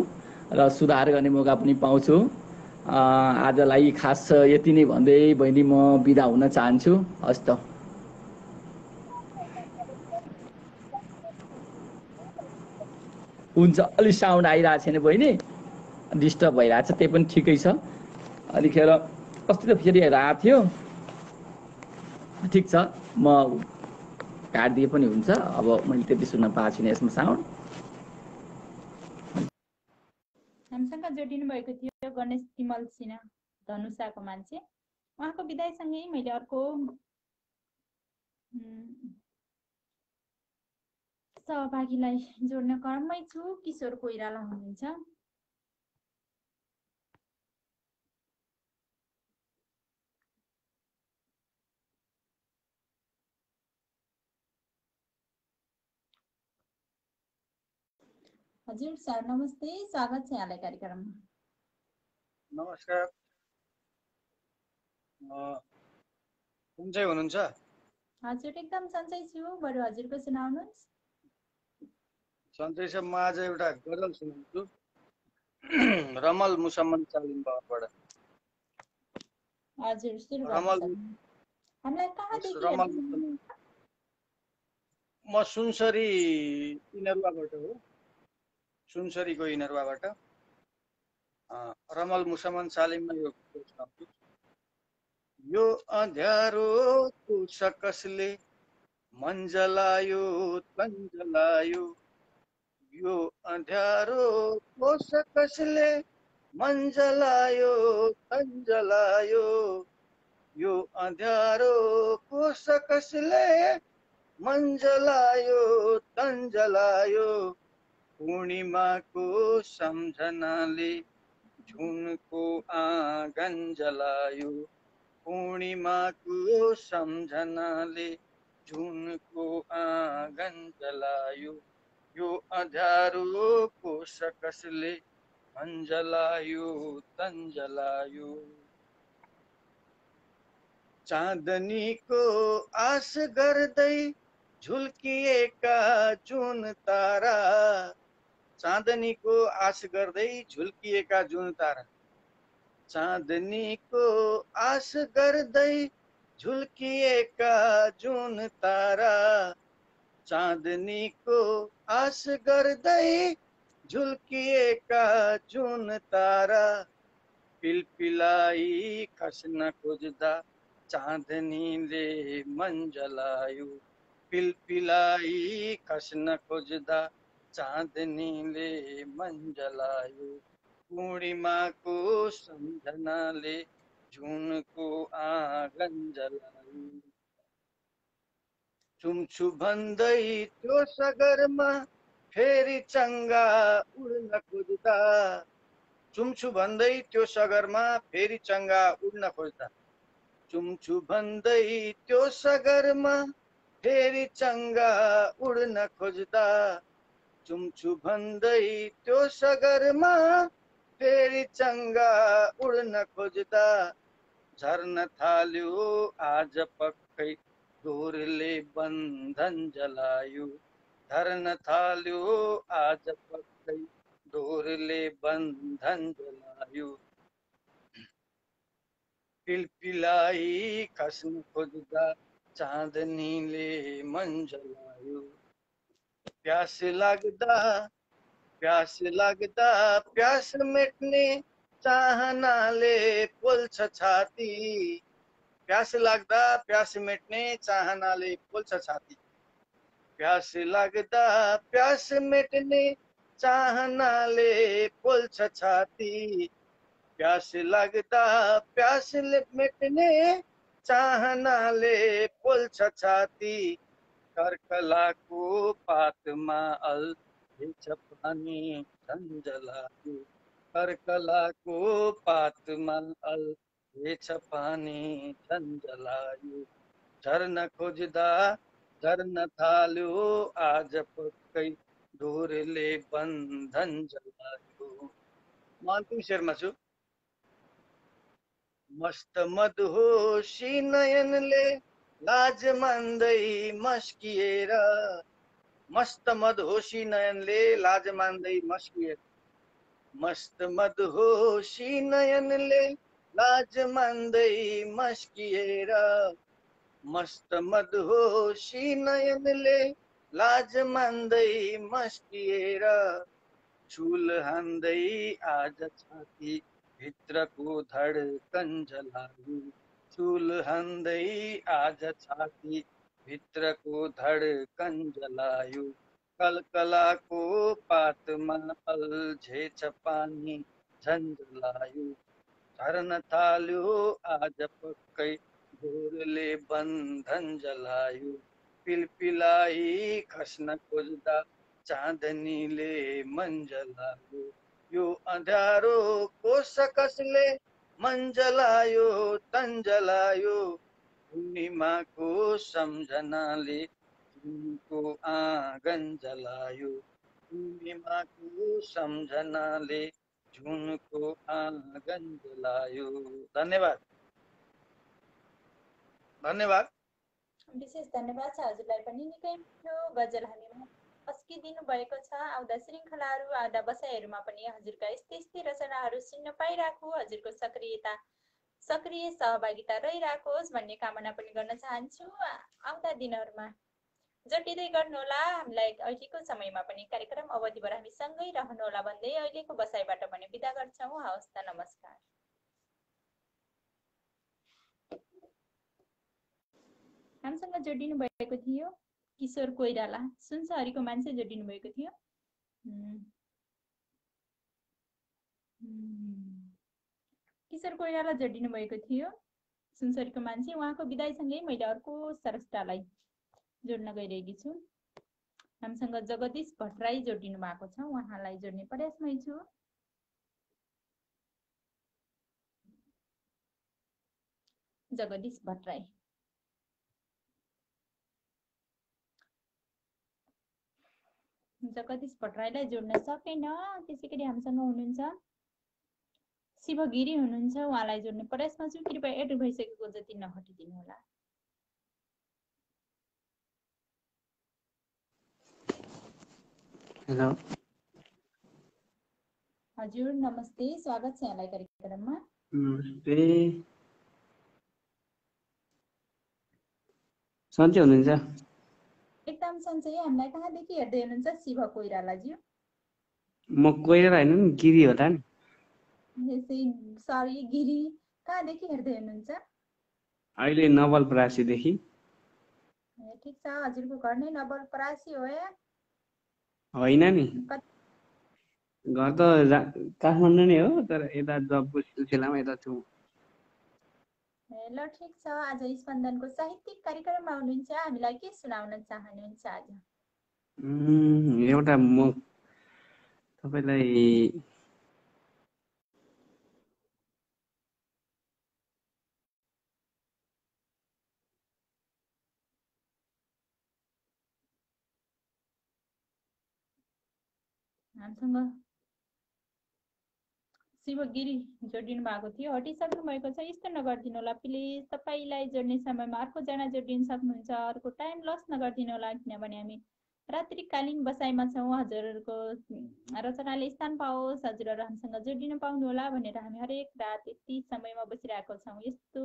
र सुधार गर्ने मौका पनि पाउँछु। आजलाई खास यति नै भन्दै बहिनी म बिदा हुन चाहन्छु। हस् त। हुन्छ, अलि साउन्ड आइरहेको छैन बहिनी, डिस्टर्ब भइरहेको छ, त्यही पनि ठिकै छ। अलिखेर अस्ति त फेरि आएको थियो, ठिक छ, म काटिदिए पनि हुन्छ। अब मैले त्यति सुन्न पाएको छुइनँ यसमा साउन्ड। हामीसँग जोडिनु भएको थियो गणेश तिमल सिन्हा, धनुषाको मान्छे। उहाँको विदायसँगै मैले अर्को सहभागीलाई जोड्न क्रममै छु। किशोर कोइराला हुनुहुन्छ। हजुर सर नमस्ते, स्वागत छ यहाँलाई कार्यक्रममा। नमस्कार, कुन चाहिँ हुनुहुन्छ? हजुर एकदम सन्चै छु, बरु हजुरको सुनाउनुहोस्। सन्चै छ। म आज एउटा गजल सुनाउँछु रमल मुसम्मन सालिम बाबाबाट। हजुर सुरु रमल गर्नुहोस्। हामीलाई कहाँदेखि रमल हेर्नु? म सुनसरी इनरुवाबाट हो, सुनसरीको इनरुवाबाट। रमल मुसम्मन सालिममा यो सुनाउँछु। यो अँध्यारोको सकसले मन्जलायो तन्जलायो, यो अँध्यारोको सकसले मन्जलायो तन्जलायो, यो अँध्यारोको सकसले मन्जलायो तन्जलायो। पूर्णिमाको सम्झनाले झुनको आँगन जलायो, पूर्णिमाको सम्झनाले झुनको आँगन जलायो। यो अँध्यारोको सकसले मन्जलायो तन्जलायो। चाँदनीको आस गर्दै झुल्किएका जुन तारा, चाँदनीको आस गर्दै झुल्किएका जुन तारा, चाँदनीको आस गर्दै झुल्किएका जुन तारा। चाँदनीको आश गर्दै झुल्किएका जुन तारा पिलपिलाई खस्न खोज्दा चाँदनीले मन जलायो पिलपिलाई खस्न खोज्दा चाँदनीले मन जलायो पूर्णिमाको सम्झनाले जुनको आँगन जलायो चुम्छु भन्दै त्यो सगरमा फेरि चङ्गा उड्न खोज्दा चुम्छु भन्दै त्यो सगरमा फेरि चङ्गा उड्न खोज्दा चुम्छु भन्दै त्यो सगरमा फेरि चङ्गा उड्न खोज्दा चुम्छु भन्दै त्यो सगरमा फेरि चङ्गा उड्न खोज्दा झर्न थाल्यो आज पक्कै डोरले बन्धन जलायो झर्न थाल्यो आज पक्कै डोरले बन्धन जलायो पिलपिलाई खस्न खोज्दा चाँदनीले मन जलायो प्यास लाग्दा प्यास मेट्ने चाहनाले पोल्छ छाती प्यास लाग्दा प्यास मेट्ने चाहनाले पोल्छ छाती प्यास लाग्दा प्यास मेट्ने चाहनाले पोल्छ छाती प्यास लाग्दा प्यास मेट्ने चाहनाले पोल्छ छाती कर्कलाको पातमा अल्झेछ पानी झन् जलायो कर्कलाको पातमा अल्झेछ पानी झन् जलायो झर्न खोज्दा झर्न थाल्यो आज पक्कै डोरले बन्धन जलायो म अन्तिम शेरमा छु मस्त मदहोसी नयनले लाज मान्दै मस्किएर मस्त मदहोसी नयनले लाज मान्दै मस्किएर मस्त मदहोसी नयनले लाज मान्दै मस्किएर मस्त मदहोसी नयनले लाज मान्दै मस्किएर चुल हान्दै आज छाती भित्रको धडकन जलायो चुल हान्दै आज छाती भित्रको धडकन जलायो कलकलाको पातमा अल्झेछ पानी झन् जलायो झर्न थाल्यो आज पक्कै डोरले बन्धन जलायो पिलपिलाई खस्न खोज्दा चाँदनीले मन जलायो यो अँध्यारोको सकसले मन जलायो तन जलायो पूर्णिमाको सम्झनाले जुनको आँगन जलायो पूर्णिमाको सम्झनाले जुनको आँगन जलायो धन्यवाद धन्यवाद विशेष धन्यवाद छ हजुरलाई पनि निकै मिठो गजल हामीमा अस्किदिनु भएको छ आउँदा श्रृङ्खलाहरू आउँदा बसाइहरूमा पनि हजुरका यस्तै रचनाहरू सुन्न पाइरहेको हजुरको सक्रिय सहभागिता रहिरहेकोस् भन्ने कामना पनि गर्न चाहन्छु आउँदा दिनहरूमा जटिँदै गर्नुहोला हामीलाई अहिलेको समयमा पनि कार्यक्रम अवधिभर हामी सँगै रहनुहोला भन्दै अहिलेको बसाइबाट पनि बिदा गर्छौँ हवस् त नमस्कार हामीसँग जोडिनु भएको थियो किशोर कोइराला सुनसरीको मान्छे जोडिनु भएको थियो किशोर कोइराला जोडिनु भएको थियो सुनसरीको मान्छे उहाँको बिदाईसँगै मैले अर्को सरस्टालाई जोड्न गइरहेकी छु हामीसँग जगदीश भट्टराई जोडिनु भएको छ उहाँलाई जोड्ने प्रयासमै छु जगदीश भट्टराई जगदीश भट्टराईलाई जोड्न सकेन त्यसैगरी हामीसँग हुनुहुन्छ शिवगिरी हुनुहुन्छ उहाँलाई जोड्ने प्रयासमा छु कृपया एड भइसकेको जति नहटिदिनु होला हेलो हजुर नमस्ते स्वागत छ यहाँलाई कार्यक्रममा नमस्ते सन्चै हुनुहुन्छ एकदम सन्चै हामीलाई कहाँदेखि हेर्दै हुनुहुन्छ शिव कोइरालाज्यू? म कोइराला होइन नि, गिरी होला नि। सरी गिरी, कहाँदेखि हेर्दै हुनुहुन्छ? अहिले नवलपरासीदेखि। ठिक छ, हजुरको घर नै नवलपरासी हो या? होइन नि, घर त काठमाडौँ नै हो, तर यता जबको सिलसिलामा यता छु। ल ठिक छ, आज स्पन्दनको साहित्यिक कार्यक्रममा हुनुहुन्छ, हामीलाई के सुनाउन चाहनुहुन्छ आज? एउटा म तपाईँलाई हामीसँग शिवगिरी जोडिनु भएको थियो, हटिसक्नु भएको छ। यस्तो नगरिदिनु होला प्लिज। तपाईँलाई जोड्ने समयमा अर्कोजना जोडिन सक्नुहुन्छ, अर्को टाइम लस नगरिदिनु होला, किनभने हामी रात्रिकालीन बसाइमा छौँ। हजुरहरूको रचनाले स्थान पाओस्, हजुरहरू हामीसँग जोडिन पाउनु होला भनेर हामी हरेक रात यति समयमा बसिरहेको छौँ। यस्तो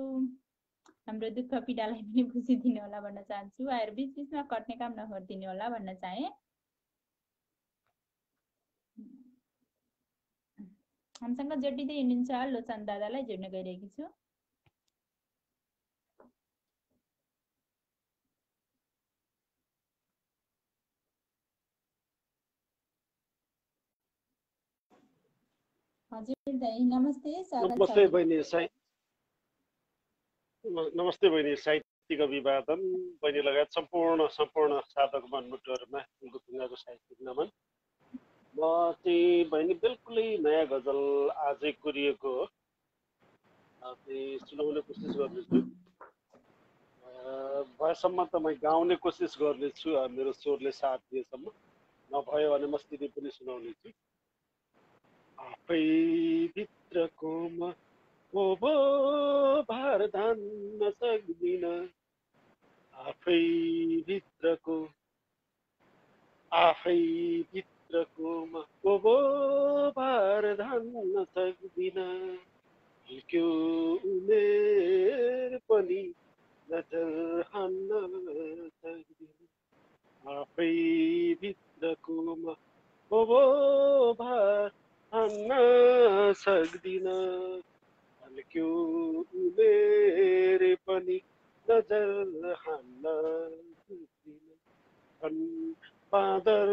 हाम्रो दुःख पीडालाई पनि बुझिदिनु होला भन्न चाहन्छु। आएर बिचबिचमा कट्ने काम नगरिदिनु होला भन्न चाहे। हामीसँग जोडिँदै हुनुहुन्छ, लोचन दादालाई जोड्न गइरहेकी छु। हजुर दाइ नमस्ते, स्वागत छ। नमस्ते बहिनी, नमस्ते बहिनी, साहित्यिक अभिवादन बहिनी लगायत सम्पूर्ण साधक मनमुटुहरूमा गुरुङाको साहित्यिक नमन। म चाहिँ बहिनी बिल्कुलै नयाँ गजल आजै कोरिएको हो, सुनाउने कोसिस गर्नेछु। भएसम्म त म गाउने कोसिस गर्नेछु, मेरो स्वरले साथ दिएसम्म, नभयो भने म स्थिति पनि सुनाउनेछु। आफै भित्रको म भो भार धान्न सक्दिन, आफै भित्रको म भो भार धान्न सक्दिन, हल्क्यो उमेर पनि नजर हान्न सक्दिन, आफै भित्रको म भो भार धान्न सक्दिन, हल्क्यो उमेर पनि नजर हान्न सक्दिन, बाँदर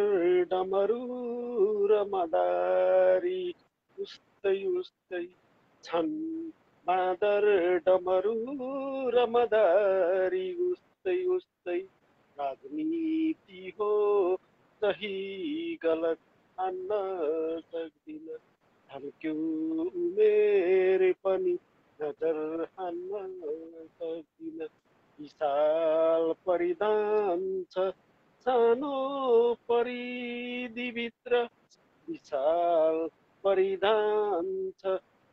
डमरू र मदारी उस्तै उस्तै छन्, बाँदर डमरू र मदारी उस्तै उस्तै, राजनीति हो सही गलत ठान्न सक्दिन, हल्क्यो उमेर पनि नजर हान्न सक्दिन, विशाल परिधान छ सानो परिधिभित्र, विशाल परिधान छ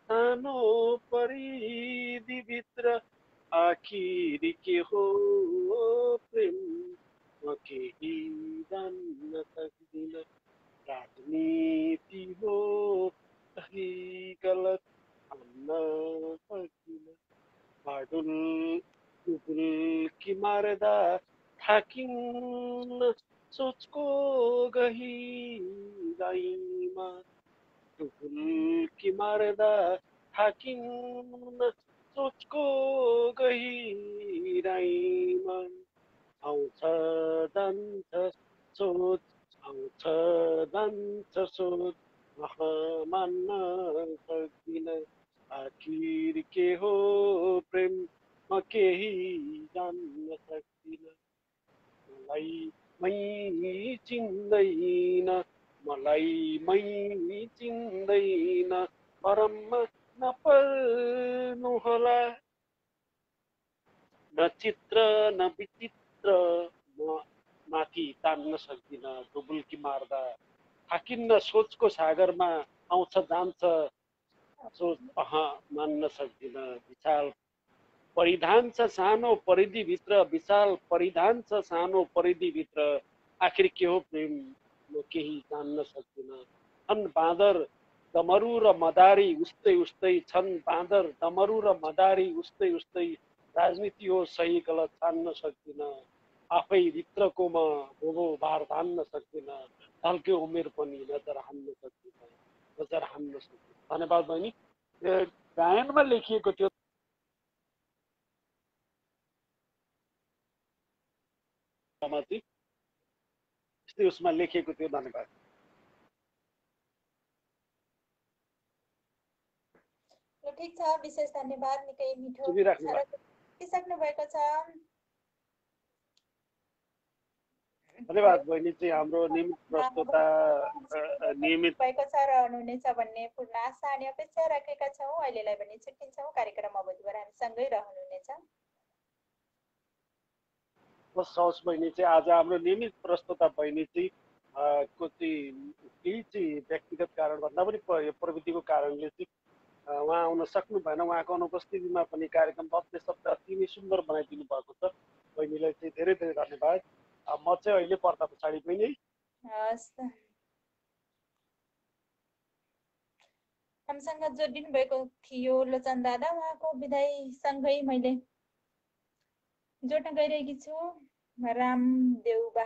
सानो परिधिभित्र, आखिर के हो प्रेम म केही जान्न सक्दिन, राजनीति हो सही गलत ठान्न सक्दिन, बाडुल डुबुल्की मार्दा थाकिन्न सोचको गहिराइमा, डुबुल्की मार्दा थाकिन्न सोचको गहिराइमा, आउँछ जान्छ सोच, आउँछ जान्छ सोच, मान्न सक्दिन, आखिर के हो प्रेम म केही जान्न सक्दिन, मलाई मै चिन्दैन, मलाई मै चिन्दैन, परममा नपर्नु होला, न चित्र न विचित्र म माथि तान्न सक्दिन, डुबुल्की मार्दा थाकिन्न सोचको सागरमा, आउँछ जान्छ सोच मान्न सक्दिन, विशाल परिधान छ सानो परिधिभित्र, विशाल परिधान छ सानो परिधिभित्र, आखिर के हो प्रेम म केही जान्न सक्दिन, छन् बाँदर डमरू र मदारी उस्तै उस्तै, छन् बाँदर डमरू र मदारी उस्तै उस्तै, राजनीति हो सही गलत छान्न सक्दिन, आफै भित्रको म भोगो भार धान्न सक्दिनँ, ढल्के उमेर पनि नजर हान्न सक्दिनँ। धन्यवाद बहिनी। गायनमा लेखिएको त्यो यस्तै उसमा लेखिएको थियो। धन्यवाद। ठिक छ, विशेष धन्यवाद। निकै मिठो सक्नु भएको छ। धन्यवाद बहिनी। चाहिँ हाम्रो नियमित प्रस्तुता नियमित भएको छ र हुनुहुनेछ भन्ने पूर्ण आशा अनि अपेक्षा राखेका छौँ। अहिलेलाई पनि छुट्टिन्छौँ। कार्यक्रम अवधिभर हामी सँगै रहनुहुनेछ। हवस् बहिनी। चाहिँ आज हाम्रो नियमित प्रस्तुता बहिनी चाहिँ को चाहिँ केही चाहिँ व्यक्तिगत कारण भन्दा पनि प्रविधिको कारणले चाहिँ उहाँ आउन सक्नु भएन। उहाँको अनुपस्थितिमा पनि कार्यक्रम बस्ने शब्द अति नै सुन्दर बनाइदिनु भएको छ। बहिनीलाई चाहिँ धेरै धेरै धन्यवाद। म चाहिँ अहिले पर्दा पछाडि पनि हामीसँग जोडिनु भएको थियो लोचन दादा। उहाँको विदाईसँगै मैले जोड्न गइरहेकी छु रामदेउबा।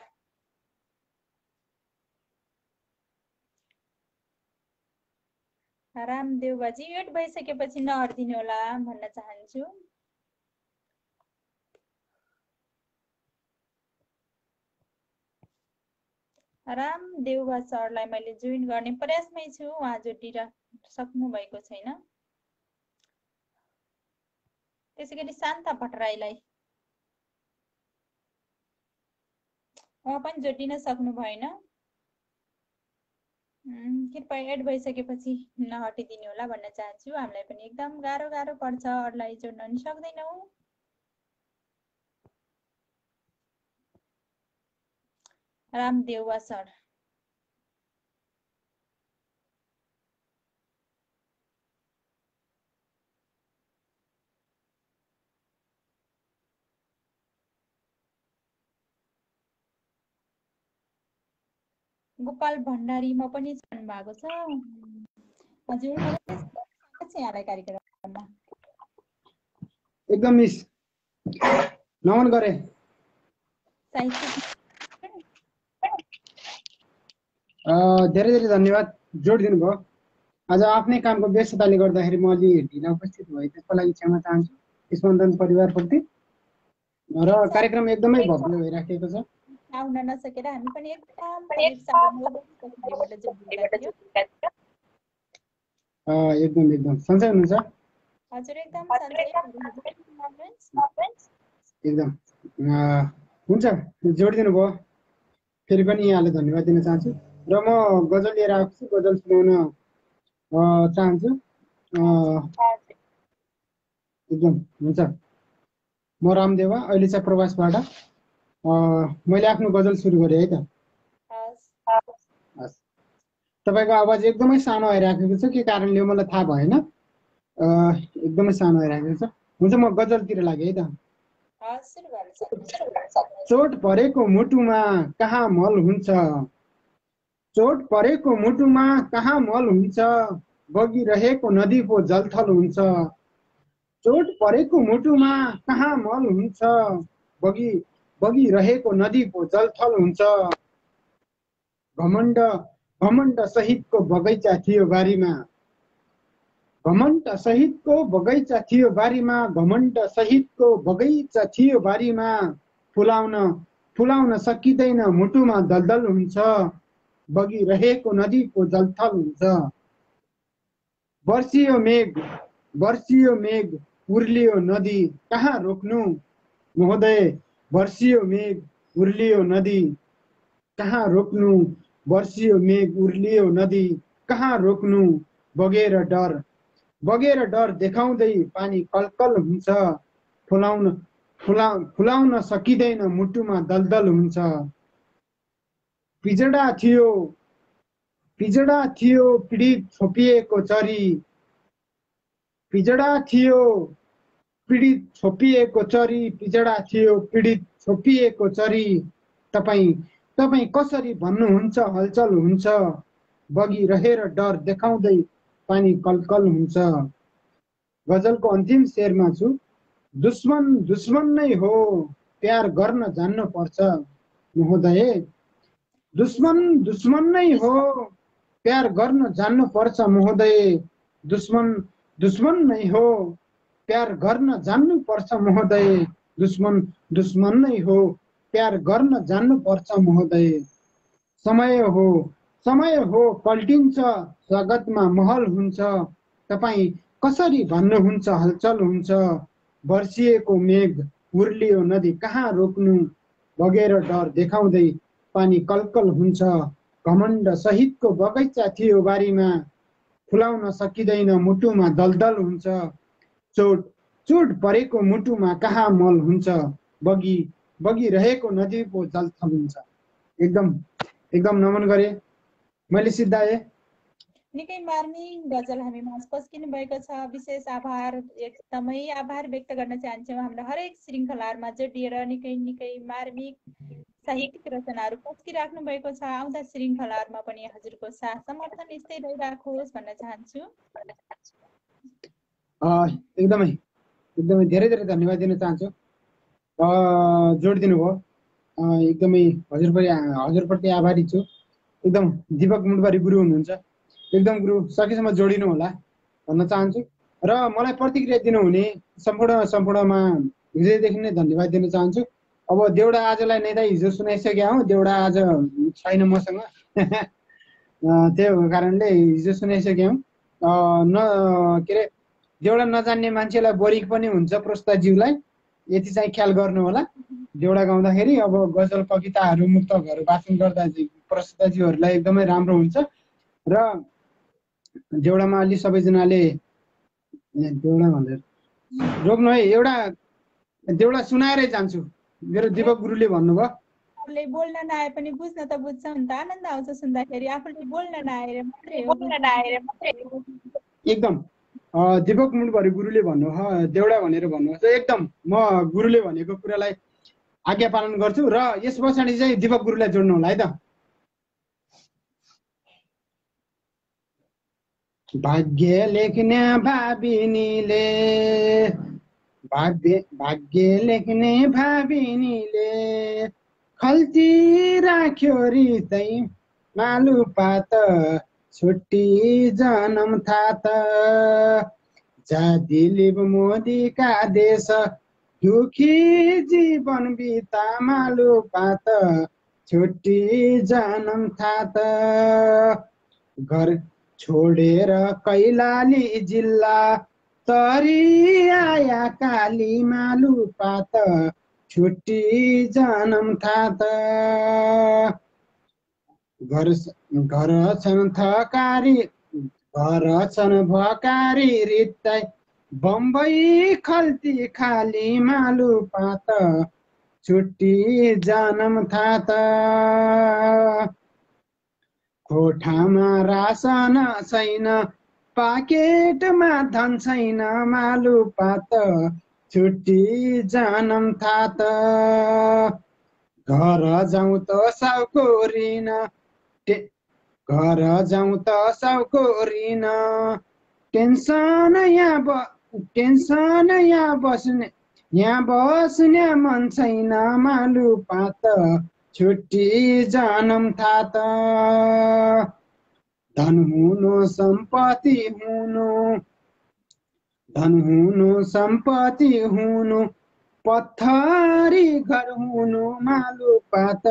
रामदेउबाजी म्युट भइसकेपछि नअड्दिनु होला भन्न चाहन्छु। रामदेउबा सरलाई मैले जोइन गर्ने प्रयासमै छु। उहाँ जोडिरहनु भएको छैन। त्यसैगरी शान्ता भट्टराईलाई उहाँ पनि जोडिन सक्नु भएन। कृपया एड भइसकेपछि नहटिदिनु होला भन्न चाहन्छु। हामीलाई पनि एकदम गाह्रो पर्छ, अरूलाई जोड्न पनि सक्दैनौँ। रामदेउबा सर गोपाल भण्डारी म पनि जोड्नु भएको छ। हजुर यहाँलाई कार्यक्रममा एकदम मिस नमन गरे। धेरै धेरै धन्यवाद जोडिदिनु भयो। आज आफ्नै कामको व्यस्तताले गर्दाखेरि म अलि ढिला उपस्थित भएँ, त्यसको लागि क्षमा चाहन्छु स्पन्दन परिवारप्रति। र कार्यक्रम एकदमै भव्य भइराखेको छ। आउन नसकेर हामी पनि एकदम एकदम सन्चै हुनुहुन्छ? हजुर एकदम एकदम हुन्छ, जोडिदिनु भयो। फेरि पनि यहाँलाई धन्यवाद दिन चाहन्छु। र म गजल लिएर आएको छु, गजल सुनाउन चाहन्छु। एकदम हुन्छ। म रामदेवा, अहिले चाहिँ प्रवासबाट। मैले आफ्नो गजल सुरु गरेँ है त। तपाईँको आवाज एकदमै सानो आइराखेको छ, के कारणले मलाई थाहा भएन। एकदमै सानो आइराखेको छ। हुन्छ, म गजलतिर लागेँ है त। चोट परेको मुटुमा कहाँ मल हुन्छ, चोट परेको मुटुमा कहाँ मल हुन्छ, बगिरहेको नदी पो जलथल हुन्छ। चोट परेको मुटुमा कहाँ मल हुन्छ, बगिरहेको नदी पो जलथल हुन्छ। घमण्ड सहितको बगैँचा थियो बारीमा, घमण्ड सहितको बगैँचा थियो बारीमा, घमण्ड सहितको बगैँचा थियो बारीमा। फुलाउन सकिँदैन मुटुमा दलदल हुन्छ, बगिरहेको नदी पो जलथल हुन्छ। बर्सियो मेघ उर्लियो नदी कहाँ रोक्नु महोदय, बर्सियो मेघ उर्लियो नदी कहाँ रोक्नु, बर्सियो मेघ उर्लियो नदी कहाँ रोक्नु। बगेर डर देखाउँदै पानी कलकल हुन्छ, फुलाउन सकिँदैन मुटुमा दलदल हुन्छ। पिजडा थियो पीडित छोपिएको चरी, पिजडा थियो पीडित छोपिएको चरी, पिजडा थियो पीडित छोपिएको चरी। तपाईँ कसरी भन्नुहुन्छ हलचल हुन्छ, बगिरहेर डर देखाउँदै पानी कलकल हुन्छ। गजलको अन्तिम शेरमा छु। दुश्मन नै हो प्यार गर्न जान्नु पर्छ महोदय। दुश्मन दुश्मन नै हो, प्यार गर्न जान्नु पर्छ महोदय। दुश्मन दुश्मन नै हो, प्यार गर्न जान्नु पर्छ महोदय। दुश्मन दुश्मन नै हो, प्यार गर्न जान्नु पर्छ महोदय। समय हो पल्टिन्छ, स्वागतमा महल हुन्छ। तपाईँ कसरी भन्नुहुन्छ हलचल हुन्छ। बर्सिएको मेघ उर्लियो नदी कहाँ रोक्नु, बगेर डर देखाउँदै पानी कलकल हुन्छ। घमण्ड सहितको बगैँचा थियो बारीमा, फुलाउन सकिँदैन मुटुमा दलदल हुन्छ। चोट चोट परेको मुटुमा कहाँ मल हुन्छ, बगिरहेको नदी पो जलथल हुन्छ। एकदम एकदम नमन गरे, मैले सिद्धाएँ। निकै मार्मिक गजल हामी माझ पस्किनु भएको छ। विशेष आभार, एकदमै आभार व्यक्त गर्न चाहन्छौँ। हाम्रो हरेक श्रृङ्खलाहरूमा जोडिएर निकै निकै मार्मिक साहित्यिक रचनाहरू पस्किराख्नु भएको छ। आउँदा श्रृङ्खलाहरूमा पनि हजुरको साथ समर्थन यस्तै रहिराखोस् भन्न चाहन्छु। एकदमै एकदमै धेरै धेरै धन्यवाद दिन चाहन्छु। जोड दिनुभयो, एकदमै हजुरप्रति आभारी छु। एकदम दीपक मुडबारी गुरु हुनुहुन्छ, एकदम गुरु सकेसम्म जोडिनु होला भन्न चाहन्छु। र मलाई प्रतिक्रिया दिनुहुने सम्पूर्णमा हृदयदेखि नै धन्यवाद दिन चाहन्छु। अब देउडा आजलाई नै त हिजो सुनाइसकेका हौँ, देउडा आज छैन मसँग त्यो कारणले हिजो सुनाइसकेका हौँ। के अरे देउडा नजान्ने मान्छेलाई बोरिङ पनि हुन्छ प्रस्ताज्यूलाई, यति चाहिँ ख्याल गर्नु होला। देउडा गाउँदाखेरि अब गजल कविताहरू मुक्तकहरू वाचन गर्दा प्रस्ताज्यूहरूलाई एकदमै राम्रो हुन्छ। र देउडामा अलि सबैजनाले देउडा भनेर रोक्नु है, एउटा देउडा सुनाएरै जान्छु। मेरो दिपक गुरुले भन्नुभयो, आफूले बोल्न नआए पनि बुझ्न त बुझ्छ नि त, आनन्द आउँछ सुन्दाखेरि। आफूले बोल्न नआएर मात्रै एकदम दिपक मुडबारी गुरुले भन्नुभयो देउडा भनेर भन्नुभयो। एकदम म गुरुले भनेको कुरालाई आज्ञा पालन गर्छु। र यस पछाडि चाहिँ दिपक गुरुलाई जोड्नु होला है त। भाग्य लेख्ने भाविनीले, भाग्य लेख्ने भाविनीले खल्ती राख्यो रितै मालु पात, छुट्टी जन्म थात। जा दिलीप मोदीका देश दुखी जीवन बिता मालु पात, छुट्टी जन्म थात। घर छोडेर कैलाली जिल्ला तरी आया काली मालु पात, छुट्टी जन्म थात। घर छन् थकारी, घर छन् भकारी रित्तै बम्बई खल्ती खाली मालु पात, छुट्टी जन्म थात। कोठामा रासन छैन, पाकेटमा धन छैन मालु पात, छुट्टी जन्म थात। घर जाउँ त साउको ऋण, घर जाउँ त साउको ऋण, टेन्सन यहाँ बस्ने मन छैन मालु पात, छुट्टी जन्म थात। धन हुनु सम्पत्ति हुनु, पत्थरी घर हुनु मालु पात,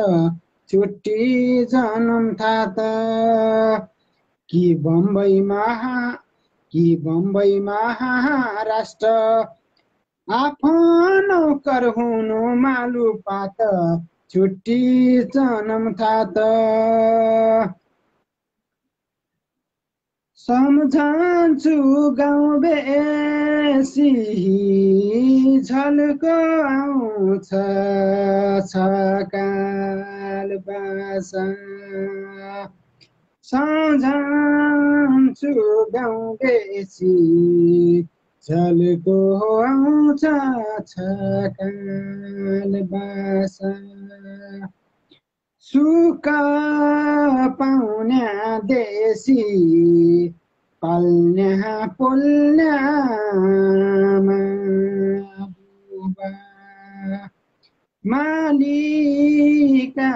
छुट्टी जन्म थात। कि बम्बई महाराष्ट्र आफ्नो कर हुनु मालु पात, छुट्टी जन्म थात। सम्झन्छु गाउँ बेसी झल्को आउँछ छकाल बासा। सम्झन्छु गाउँ बेसी झल्को आउँछ छकाल बासा। सुख पाउन्या देशी पाल्न्या पोल्न्या बुबा। मालीका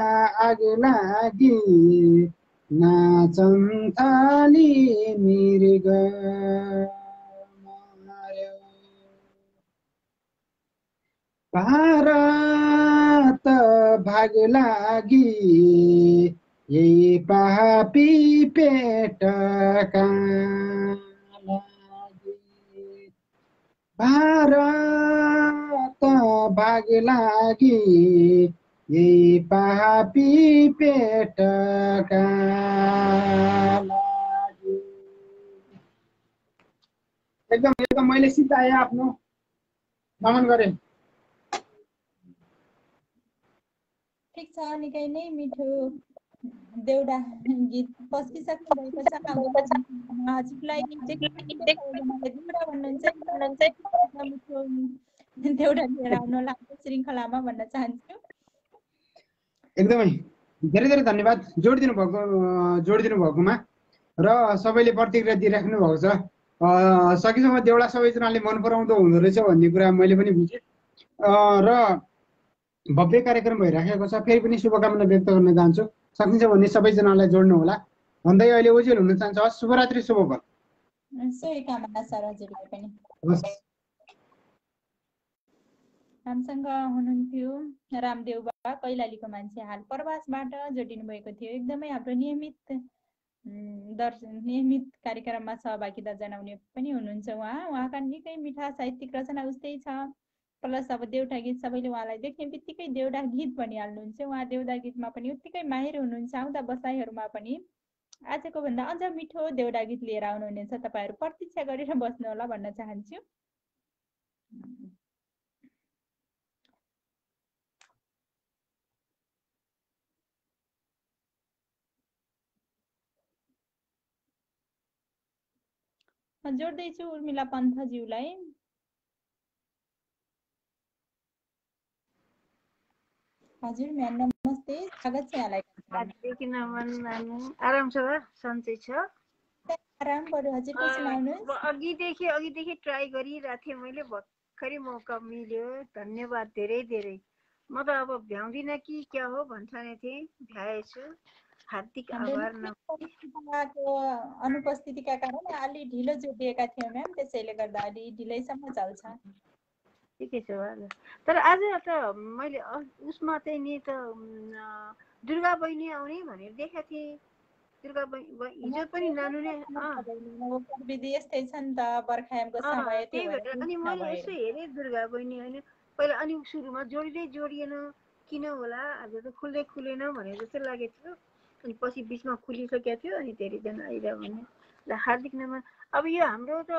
आग लागि नाचन थाली मृग मार्यो। भारत भाग लागि यही पापी पेटका लागि। भारत भाग लागि यही पापी पेटका लागि। एकदम एकदम मैले सिकाएँ आफ्नो नमन गरेँ। ठिक छ, निकै नै मिठो देउडा गीत पस्किसक्नु भएको छ। हजुरलाई देउडा भन्नुहुन्छ मिठो देउडा लिएर आउनु होला श्रृङ्खलामा भन्न चाहन्छु। एकदमै धेरै धेरै धन्यवाद जोडिदिनु भएकोमा र सबैले प्रतिक्रिया दिइराख्नु भएको छ। सकेसम्म देउडा सबैजनाले मन पराउँदो हुँदो रहेछ भन्ने कुरा मैले पनि बुझेँ र भव्य कार्यक्रम भइराखेको छ। फेरि पनि शुभकामना व्यक्त गर्न चाहन्छु। सकिन्छ भने सबैजनालाई जोड्नु होला भन्दै अहिले उज्यालो हुन चाहन्छ। हस्, शुभरात्रि, शुभफल। शुभकामना सर हजुरलाई पनि। हस्। हामीसँग हुनुहुन्थ्यो रामदेव बा, कैलालीको मान्छे, हाल प्रवासबाट जोडिनु भएको थियो। एकदमै हाम्रो नियमित कार्यक्रममा सहभागिता जनाउने पनि हुनुहुन्छ उहाँका निकै मिठा साहित्यिक रचना उस्तै छ। प्लस अब देउडा गीत सबैले उहाँलाई देख्ने बित्तिकै देउडा गीत भनिहाल्नुहुन्छ। उहाँ देउडा गीतमा पनि उत्तिकै माहिर हुनुहुन्छ। आउँदा बसाइहरूमा पनि आजको भन्दा अझ मिठो देउडा गीत लिएर आउनुहुनेछ। तपाईँहरू प्रतीक्षा गरेर बस्नु होला भन्न चाहन्छु। जोड्दैछु उर्मिला पन्थज्यूलाई। हजुर म्याम नमस्ते, स्वागत छ यहाँलाई। आराम छ बा, सन्चै छ? आराम बरु हजुर कसरी आउनुहोस्। अघिदेखि ट्राई गरिरहेको थिएँ मैले, भर्खरै मौका मिल्यो। धन्यवाद धेरै धेरै। म त अब भ्याउँदिनँ कि क्या हो भन्ठाने थिएँ, भ्याएछु। हार्दिक आभार। अनुपस्थितिका कारण अलि ढिलो जोडिएका थियौँ म्याम, त्यसैले गर्दा अलि ढिलैसम्म चल्छ। ठिकै छ बा। तर आज त मैले उसमा चाहिँ नि त दुर्गा बहिनी आउने भनेर देखेको थिएँ। दुर्गा बहिनी हिजो पनि नानु नै विधि यस्तै छ नि त, बर्खायामको समय त्यही भएर अनि मैले यसो हेरेँ दुर्गा बहिनी होइन पहिला, अनि सुरुमा जोडिएन किन होला, आज त खुलेन भने जस्तो लागेको थियो। अनि पछि बिचमा खुलिसकेको थियो, अनि धेरैजना आइरह्यो भने ल हार्दिक नमन। अब यो हाम्रो त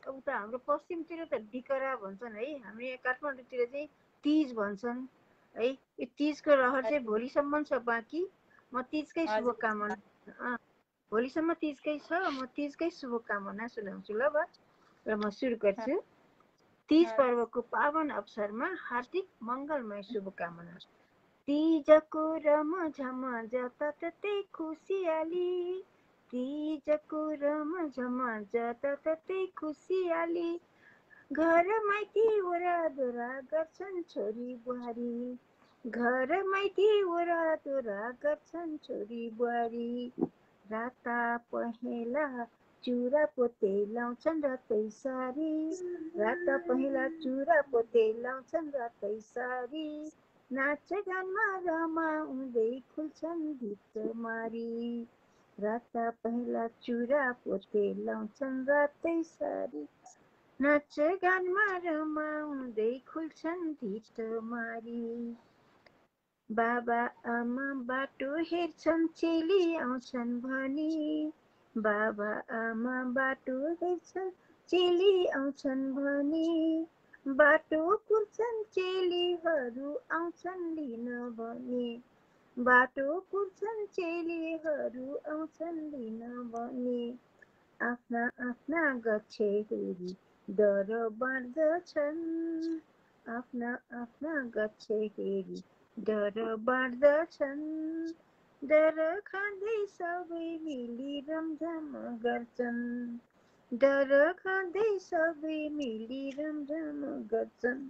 उता हाम्रो पश्चिमतिर त डिकरा भन्छन् है, हाम्रो यहाँ काठमाडौँतिर चाहिँ तिज भन्छन् है। यो तिजको रहर चाहिँ भोलिसम्म छ बाँकी। म तिजकै शुभकामना, भोलिसम्म तिजकै छ, म तिजकै शुभकामना सुनाउँछु ल बा। र म सुरु गर्छु। तीज पर्वको पावन अवसरमा हार्दिक मङ्गलमय शुभकामना। तीजको रमझम जताततै खुसियाली, तीजको रमझम जताततै खुसियाली। घर माइती ओरादोरा गर्छन् छोरी बुहारी, घर माइती ओरादोरा गर्छन् छोरी बुहारी। राता पहेँला चुरा पोते लाउँछन् रातै सारी, राता पहेँला चुरा पोते लाउँछन् रातै सारी। नाच गानमा रमाउँदै खुल्छन् भित्रमारी, राता पहेँला चुरा पोते लाउँछन् रातै सारी। नाच गानमा रमाउँदै खुल्छन् भित्रमारी। बाबा आमा बाटो हेर्छन् चेली आउँछन् भनी, बाबा आमा बाटो हेर्छन् चेली आउँछन् भनी। बाटो कुर्छन् चेलीहरू आउँछन् लिन भने, बाटो कुर्छन् चेलीहरू आउँछन् लिन भने। आफ्ना आफ्ना गच्छे हेरी डर बाँड्दछन्, आफ्ना आफ्ना गच्छे हेरी डर बाँड्दछन्। डर खाँदै सबै मिली रमझम गर्छन्, डर खाँदै सबै मिली रमझम गर्छन्।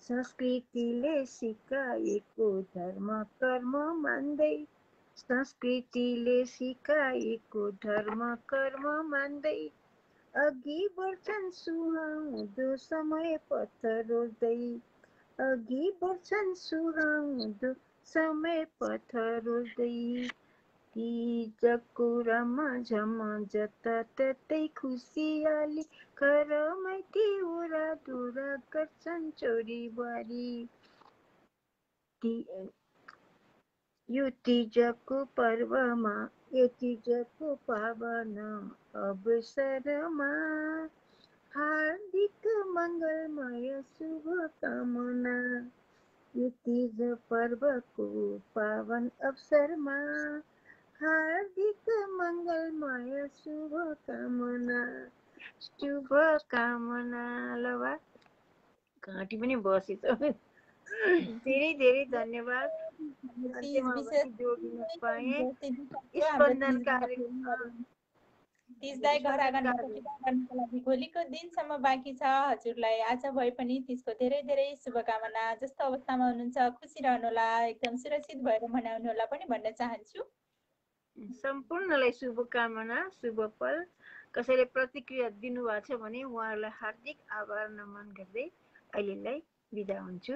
संस्कृतिले सिकाएको धर्म कर्म मान्दै, संस्कृतिले सिकाएको धर्म कर्म मान्दै अघि बढ्छन् सुहाउँदो समय पथ रोज्दै, अघि बढ्छन् सुहाउँदो समय पथ रोज्दै। तिजको रमझम जताततै खुसियाली, घरमाथि उराधुरा गर्छन् छोरी बुहारी। यो तिजको पर्वमा, यो तिजको पावन अवसरमा हार्दिक मङ्गलमय शुभकामना। यो तीज पर्वको पावन अवसरमा हार्दिक मङ्गलमय शुभकामना, शुभकामना। ल बा घाँटी पनि बसेछ। धेरै धेरै धन्यवाद। जोडिन पाएँ स्पन्दन कार्यक्रम। तिजलाई घर आँगनको बिदा गर्नको लागि भोलिको दिनसम्म बाँकी छ। हजुरलाई आज भए पनि तिजको धेरै धेरै शुभकामना। जस्तो अवस्थामा हुनुहुन्छ खुसी रहनुहोला, एकदम सुरक्षित भएर मनाउनुहोला पनि भन्न चाहन्छु। सम्पूर्णलाई शुभकामना, शुभ पल। कसैले प्रतिक्रिया दिनुभएको छ भने उहाँहरूलाई हार्दिक आभार नमन गर्दै अहिलेलाई बिदा हुन्छु।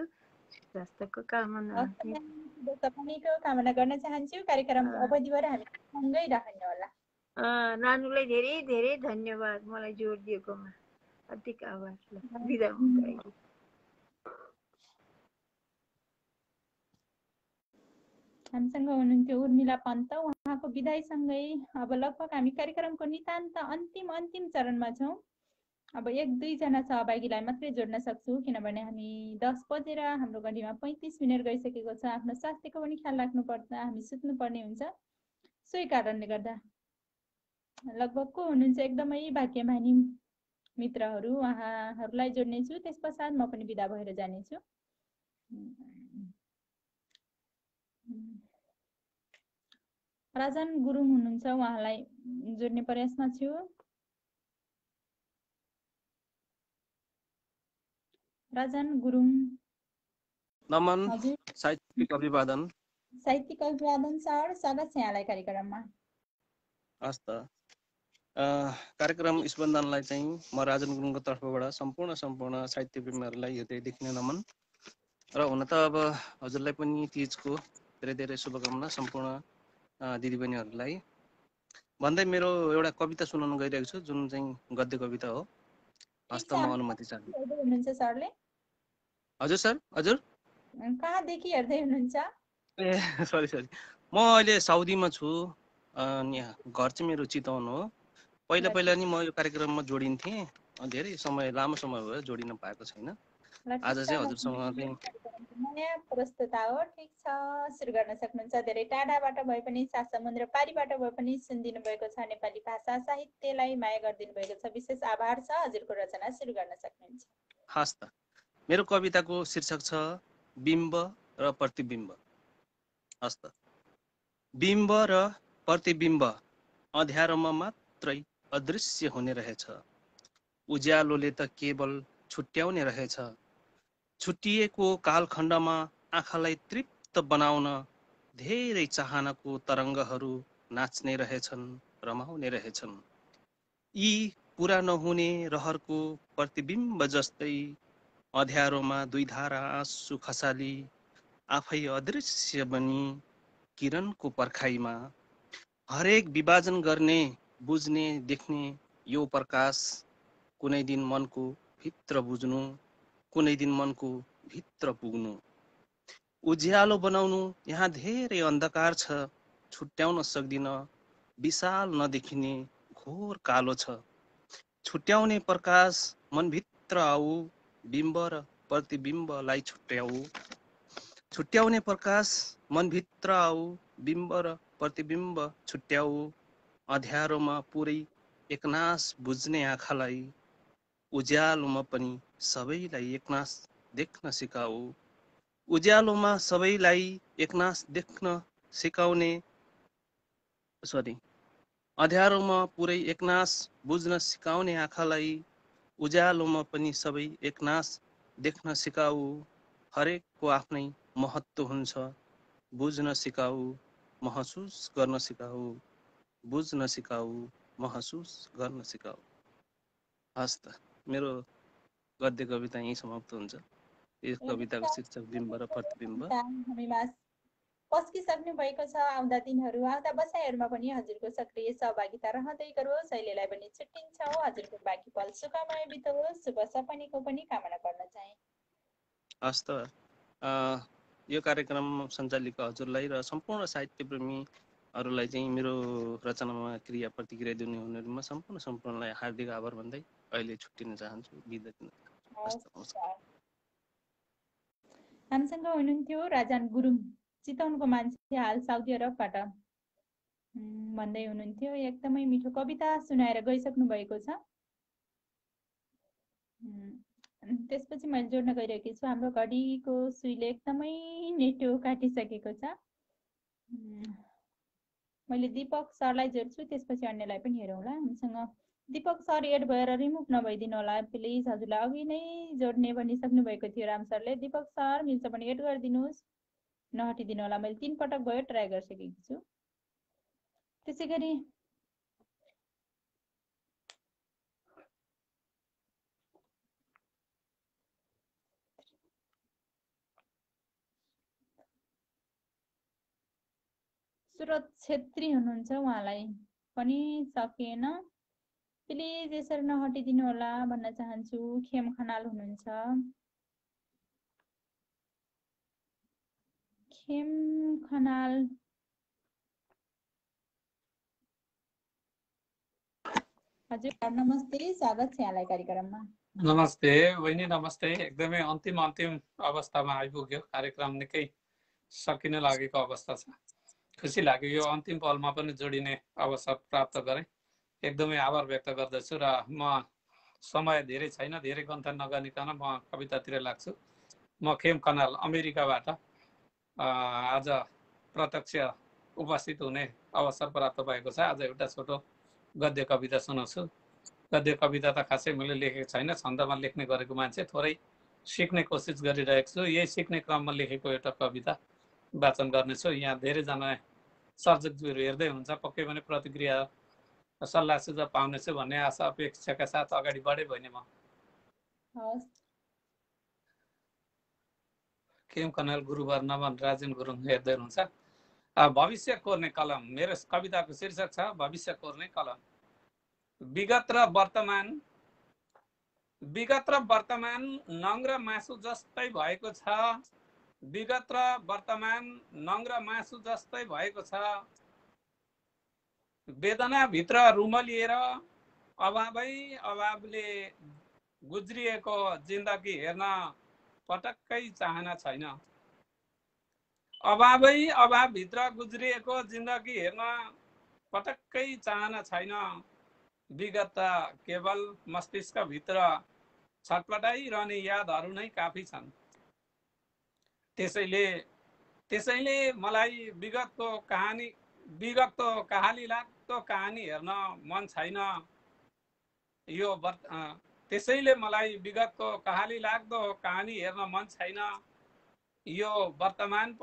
स्वास्थ्यको कामना कामना गर्न चाहन्छु। कार्यक्रमको अवधिभर हामी सँगै रहनुहोला। नानुलाई धेरै धेरै धन्यवाद मलाई जोड दिएकोमा। हार्दिक आभार। बिदा हुन्छ अहिले। हामीसँग हुनुहुन्थ्यो उर्मिला पन्त। उहाँको विदाईसँगै अब लगभग हामी कार्यक्रमको नितान्त अन्तिम चरणमा छौँ। अब 1-2 जना सहभागीलाई मात्रै जोड्न सक्छु, किनभने हामी 10 बजेर हाम्रो घडीमा 35 मिनट गइसकेको छ। आफ्नो स्वास्थ्यको पनि ख्याल राख्नुपर्छ, हामी सुत्नुपर्ने हुन्छ। सोही कारणले गर्दा लगभग को हुनुहुन्छ एकदमै भाग्यमानी मित्रहरू, उहाँहरूलाई जोड्नेछु। त्यस पश्चात म पनि बिदा भएर जानेछु। राजन गुरुङ हुनुहुन्छ, उहाँलाई जोड्ने प्रयासमा छु। राजन गुरुङ नमन, साहित्यिक अभिवादन। साहित्यिक अभिवादन सर, स्वागत छ यहाँलाई कार्यक्रममा। हस् त। कार्यक्रम स्पन्दनलाई चाहिँ म राजन गुरुङको तर्फबाट सम्पूर्ण साहित्य प्रेमीहरूलाई हृदयदेखि नै नमन। र हुन त अब हजुरलाई पनि तीजको धेरै धेरै शुभकामना सम्पूर्ण दिदीबहिनीहरूलाई भन्दै मेरो एउटा कविता सुनाउन गइरहेको छु, जुन चाहिँ गद्य कविता हो। वास्तवमा अनुमति चाहन्छु सरले। हजुर सर, हजुर कहाँदेखि हेर्दै हुनुहुन्छ? ए सरी, म अहिले साउदीमा छु। यहाँ घर चाहिँ मेरो चितवन हो। पहिला नि म यो कार्यक्रममा जोडिन्थेँ, धेरै लामो समय भयो जोडिन पाएको छैन। आज चाहिँ हजुरसँग चाहिँ नयाँ प्रस्तुता हो। ठिक छ, सुरु गर्न सक्नुहुन्छ। धेरै टाढाबाट भए पनि, सात समुद्र पारीबाट भए पनि सुनिदिनु भएको छ। नेपाली भाषा साहित्यलाई माया गरिदिनु भएको छ। विशेष आभार छ। हजुरको रचना सुरु गर्न सक्नुहुन्छ। हस् त। मेरो कविताको शीर्षक छ बिम्ब र प्रतिबिम्ब। हस् त। बिम्ब र प्रतिबिम्ब अँध्यारोमा मात्रै अदृश्य हुने रहेछ। उज्यालोले त केवल छुट्याउने रहेछ। छुट्टिएको कालखण्डमा आँखालाई तृप्त बनाउन धेरै चाहनाको तरङ्गहरू नाच्ने रहेछन्, रमाउने रहेछन्। यी पुरा नहुने रहरको प्रतिबिम्ब जस्तै अँध्यारोमा 2 धारा आँसु खसाली आफै अदृश्य बनी किरणको पर्खाइमा हरेक विभाजन गर्ने, बुझ्ने, देख्ने यो प्रकाश कुनै दिन मनको भित्र बुझ्नु, कुनै दिन मनको भित्र पुग्नु। उज्यालो बनाउनु यहाँ धेरै अन्धकार छ, छुट्याउन सक्दिन, विशाल नदेखिने घोर कालो छ। छुट्याउने प्रकाश मनभित्र आऊ, बिम्ब र प्रतिबिम्बलाई छुट्याऊ। छुट्याउने प्रकाश मनभित्र आऊ, बिम्ब र प्रतिबिम्ब छुट्याऊ। अँध्यारोमा पुरै एकनास बुझ्ने आँखालाई उज्यालोमा पनि सबैलाई एकनास देख्न सिकाऊ। उज्यालोमा सबैलाई एकनास देख्न सिकाउने अँध्यारोमा पुरै एकनास बुझ्न सिकाउने आँखालाई उज्यालोमा पनि सबै एकनास देख्न सिकाऊ। हरेकको आफ्नै महत्त्व हुन्छ। बुझ्न सिकाऊ, महसुस गर्न सिकाऊ, बुझ्न सिकाऊ, महसुस गर्न सिकाऊ। हस् त, मेरो गद्य कविता यहीँ समाप्त हुन्छ। यस कविताको शीर्षक बिम्ब र प्रतिबिम्ब। पस्किसक्नु भएको छ। आउँदा दिनहरू आउँदा बसाइहरूमा पनि हजुरको सक्रिय सहभागिता रहँदै गरोस्। अहिलेलाई पनि छुट्टिन्छौँ। हजुरको बाँकी पल सुखमय बितोस्। शुभ सपनीको पनि कामना गर्न चाहे। हस् त, यो कार्यक्रम सञ्चालिका हजुरलाई र सम्पूर्ण साहित्य प्रेमीहरूलाई चाहिँ मेरो रचनामा क्रिया प्रतिक्रिया दिने हुनेहरूमा सम्पूर्णलाई हार्दिक आभार भन्दै अहिले छुट्टिन चाहन्छु, बिदा दिन चाहन्छु। हामीसँग हुनुहुन्थ्यो राजान गुरुङ, चितवनको मान्छे, हाल साउदी अरबबाट भन्दै हुनुहुन्थ्यो। एकदमै मिठो कविता सुनाएर गइसक्नु भएको छ। त्यसपछि मैले जोड्न गइरहेकी छु। हाम्रो घडीको सुईले एकदमै नेटो काटिसकेको छ। मैले दीपक सरलाई जोड्छु, त्यसपछि अन्यलाई पनि हेरौँला। हामीसँग दीपक सर एड भएर रिमुभ नभइदिनु होला प्लिज। हजुरलाई अघि नै जोड्ने भनिसक्नु भएको थियो राम सरले। दीपक सर मिल्छ भने एड गरिदिनुहोस्, नहटिदिनु होला। मैले 3 पटक भयो ट्राई गरिसकेकी छु। त्यसै गरी सुरत छेत्री हुनुहुन्छ, उहाँलाई पनि सकिएन। प्लिज यसरी नहटिदिनु होला भन्न चाहन्छु। खेम खनाल हुनुहुन्छ, खेम खनाल हजुर नमस्ते, स्वागत छ यहाँलाई कार्यक्रममा। नमस्ते बहिनी, नमस्ते। एकदमै अन्तिम अवस्थामा आइपुग्यो कार्यक्रम, निकै सकिन लागेको अवस्था छ। खुसी लाग्यो यो अन्तिम पलमा पनि जोडिने अवसर प्राप्त गरेँ। एकदमै आभार व्यक्त गर्दछु र म समय धेरै छैन, धेरै गन्थन नगर्निकन म कवितातिर लाग्छु। म खेम खनाल अमेरिकाबाट आज प्रत्यक्ष उपस्थित हुने अवसर प्राप्त भएको छ। आज एउटा छोटो गद्य कविता सुनाउँछु। गद्य कविता त खासै मैले लेखेको छैन, छन्दमा लेख्ने गरेको मान्छे, थोरै सिक्ने कोसिस गरिरहेको छु। यही सिक्ने क्रममा लेखेको एउटा कविता वाचन गर्नेछु। यहाँ धेरैजना सर्जकज्यूहरू हेर्दै हुन्छ, पक्कै पनि प्रतिक्रिया सल्लाह सुझाव पाउनेछु भन्ने आशा अपेक्षाका साथ अगाडि बढे भने म खेम खनाल गुरुवर नमन राजेन गुरुङ हेर्दै हुनुहुन्छ। भविष्य कोर्ने कलम, मेरो कविताको शीर्षक छ भविष्य कोर्ने कलम। विगत र वर्तमान नङ र मासु जस्तै भएको छ। विगत र वर्तमान नङ र मासु जस्तै भएको छ। वेदनाभित्र रुमलिएर अभावले गुज्रिएको जिन्दगी हेर्न पटक्कै चाहना छैन। अभावभित्र गुज्रिएको जिन्दगी हेर्न पटक्कै चाहना छैन। विगत केवल मस्तिष्कभित्र छटपटाइरहने यादहरू नै काफी छन्। त्यसैले मलाई विगतको कहाली लाग्दो कहानी हेर्न मन छैन। त्यसैले मलाई विगतको कहाली लाग्दो कहानी हेर्न मन छैन। यो वर्तमान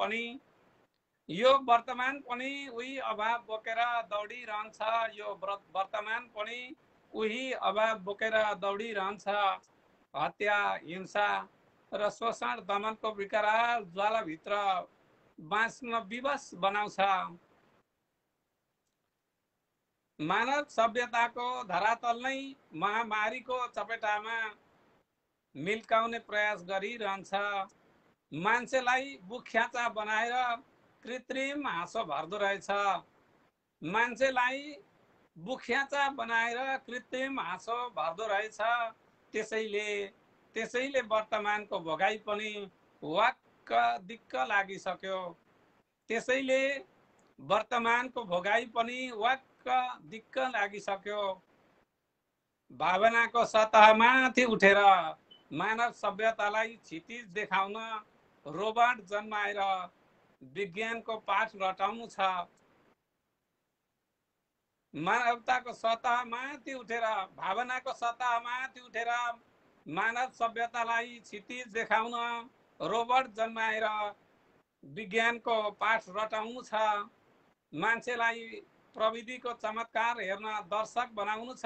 पनि उही अभाव बोकेर दौडिरहन्छ। यो वर्तमान पनि उही अभाव बोकेर दौडिरहन्छ। हत्या, हिंसा र शोषण दमनको विकराल ज्वालाभित्र बाँच्न विवश बनाउँछ। मानव सभ्यताको धरातल नै महामारीको चपेटामा मिल्काउने प्रयास गरिरहन्छ। मान्छेलाई बुख्याचा बनाएर कृत्रिम हाँसो भर्दो रहेछ। मान्छेलाई बुख्याचा बनाएर कृत्रिम हाँसो भर्दो रहेछ। त्यसैले वर्तमानको भोगाई पनि वाक्क दिक्क लागिसक्यो। त्यसैले वर्तमानको भोगाई पनि वाक्क दिक्क लागिसक्यो। भावनाको सतहमाथि उठेर मानव सभ्यतालाई क्षितिज देखाउन रोबोट जन्माएर विज्ञानको पाठ रटाउनु छ। मानवताको सतहमाथि उठेर, भावनाको सतहमाथि उठेर मानव सभ्यतालाई क्षितिज देखाउन रोबोट जन्माएर विज्ञानको पाठ रटाउनु छ, मान्छेलाई प्रविधिको चमत्कार हेर्न दर्शक बनाउनु छ,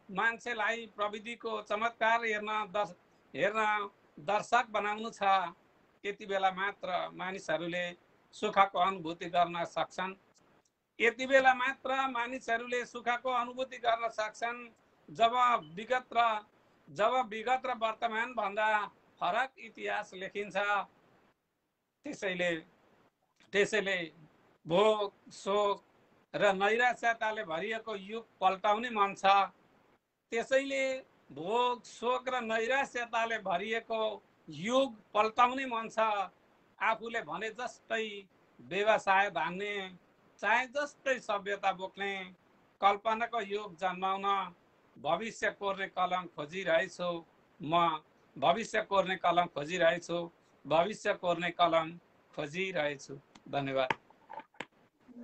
मान्छेलाई प्रविधिको चमत्कार हेर्न दर्शक बनाउनु छ। यति बेला मात्र मानिसहरूले सुखको अनुभूति गर्न सक्छन्, यति बेला मात्र मानिसहरूले सुखको अनुभूति गर्न सक्छन् जब विगत र वर्तमान भन्दा फरक इतिहास लेखिन्छ। त्यसैले भोग शोक र नैराश्यताले भरिएको युग पल्टाउने मन छ। त्यसैले भोग शोक र नैराश्यताले भरिएको युग पल्टाउने मन छ। आफूले भने जस्तै व्यवसाय धान्ने, चाहे जस्तै सभ्यता बोक्ने, कल्पनाको युग जन्माउन भविष्य कोर्ने कलम खोजिरहेछु। म भविष्य कोर्ने कलम खोजिरहेछु, भविष्य कोर्ने कलम खोजिरहेछु। धन्यवाद।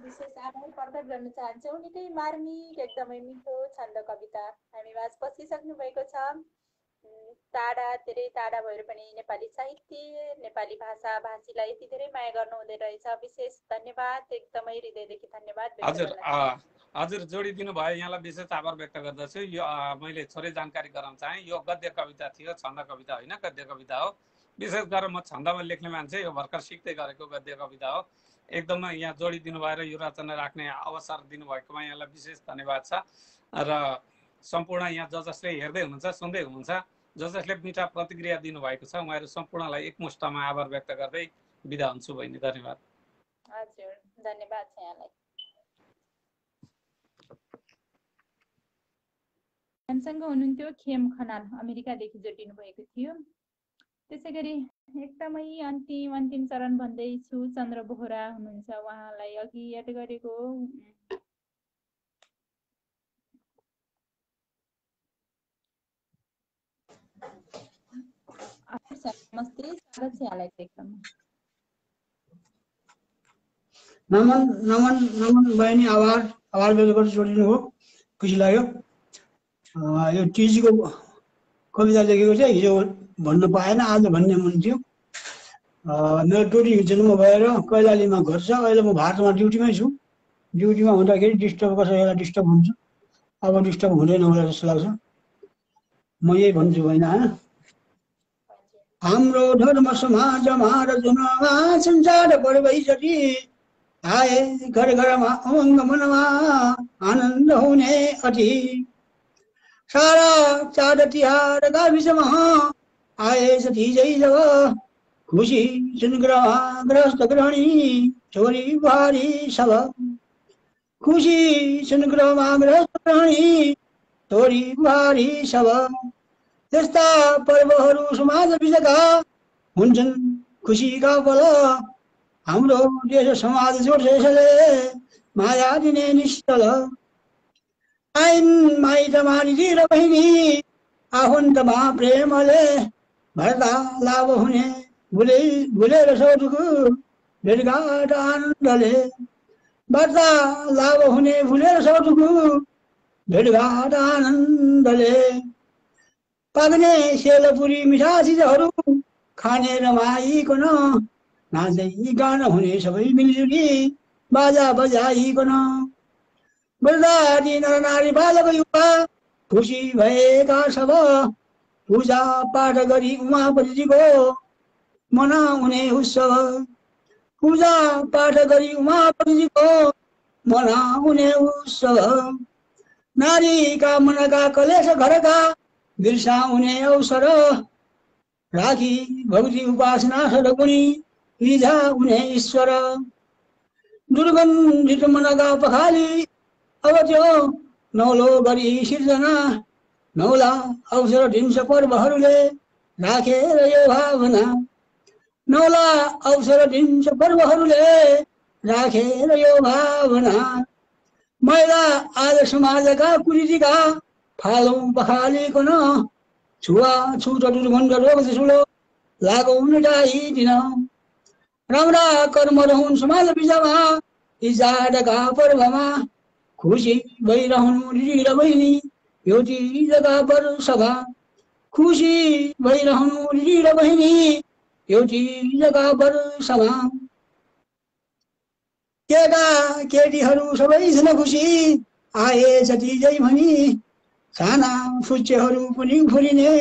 विशेष आभार प्रकट गर्न चाहन्छौँ। निकै मार्मिक, एकदमै मिठो छन्द कविता हामी माझ पसिसक्नु भएको छ। टाढा, धेरै टाढा भएर पनि नेपाली साहित्य, नेपाली भाषा भाषीलाई यति धेरै माया गर्नु हुँदै रहेछ। विशेष धन्यवाद, एकदमै हृदयदेखि धन्यवाद। हजुर जोडिदिनु भयो, यहाँलाई विशेष आभार व्यक्त गर्दछु। यो मैले थोरै जानकारी गराउन चाहेँ, यो गद्य कविता थियो, छन्द कविता होइन, गद्य कविता हो। विशेष गरेर म छन्दमा लेख्ने मान्छे, यो भर्खर सिक्दै गरेको गद्य कविता हो। एकदमै यहाँ जोडिदिनु भएर यो रचना राख्ने अवसर दिनुभएकोमा यहाँलाई विशेष धन्यवाद छ। र सम्पूर्ण यहाँ जसले हेर्दै हुनुहुन्छ, सुन्दै हुनुहुन्छ, जसले मिठा प्रतिक्रिया दिनुभएको छ, उहाँहरू सम्पूर्णलाई एकमुष्टमा आभार व्यक्त गर्दै बिदा हुन्छु बहिनी। धन्यवाद। हजुर, धन्यवाद छ यहाँलाई। हामीसँग हुनुहुन्थ्यो खेम खनाल, अमेरिकादेखि जोडिनु भएको थियो। त्यसै गरी एकदमै अन्तिम चरण भन्दैछु, चन्द्र बोहरा हुनुहुन्छ, उहाँलाई अघि एड गरेको नमस्ते, स्वागत छ यहाँलाई कार्यक्रममा। नमन बहिनी, आभार व्यक्त गर्छु, जोडिनु हो, खुसी लाग्यो। यो टिजीको कविता लेखेको चाहिँ हिजो भन्न पाएन, आज भन्ने मन थियो। मेरो टोटी जन्म भएर कैलालीमा घर छ। अहिले म भारतमा ड्युटीमै छु। ड्युटीमा हुँदाखेरि डिस्टर्ब कसैलाई डिस्टर्ब हुन्छ, अब डिस्टर्ब हुँदैन होला जस्तो लाग्छ। म यही भन्छु होइन। हाम्रो धर्म समाजमा र जुनमा संसार पर्वैचरी आए, घर घरमा उमङ्ग मनमा आनन्द हुने अति। सारा चाड तिहार गाविसमा आएछ तिजै जब, खुसी छन् गृहस्थ गृहिणी छोरी बुहारी सब। खुसी छन् गृहस्थ गृहिणी छोरी बुहारी सब। यस्ता पर्वहरू समाज बिचका हुन्छन् खुसीका पल। हाम्रो देश समाज जोड्छ यसले माया दिने निश्चल। आइन् माइत मानिजी र बहिनी आफन्तमा प्रेमले, वार्तालाप हुने भुलेर सौदुख भेटघाट आनन्दले। वार्तालाप हुने भुलेर सौदुख भेटघाट आनन्दले। पाक्ने सेलपुरी मिठा चिजहरू खाने रमाइकन, नाच्दै गाना हुने सबै मिलजुली बाजा बजाइकन। बलिदानी नर नारी बालक युवा खुसी भएका सब, पूजा पाठ गरी उमापतिजीको मनाउने उत्सव। पूजा पाठ गरी उमापतिजीको मनाउने उत्सव। नारीका मनका कलेश घरका बिर्साउने अवसर, राखी भक्ति उपासना सदगुणी रिझाउने ईश्वर। दुर्गन्धित मनका पखाली अब त्यो नौलो गरी सिर्जना, नौला अवसर दिन्छ पर्वहरूले राखेर यो भावना। नौला अवसर दिन्छ पर्वहरूले राखेर यो भावना। महिला आज समाजका कुरीतिका फालौँ पखालिकन, छुवाछुत दुर्गन्ध रोग ठुलो लागौ मेटाइदिन। राम्रा कर्म रहन् समाज बिचमा, यी चाडका पर्वमा खुसी भइरहनु दिदी र बहिनी यो तीजका पर्वसभा। खुसी भइरहनु दिदी र बहिनी यो चिजका वर्षमा केटा केटीहरू सबैजना खुसी आए जति जै भनी साना फुच्चेहरू पनि फुलिने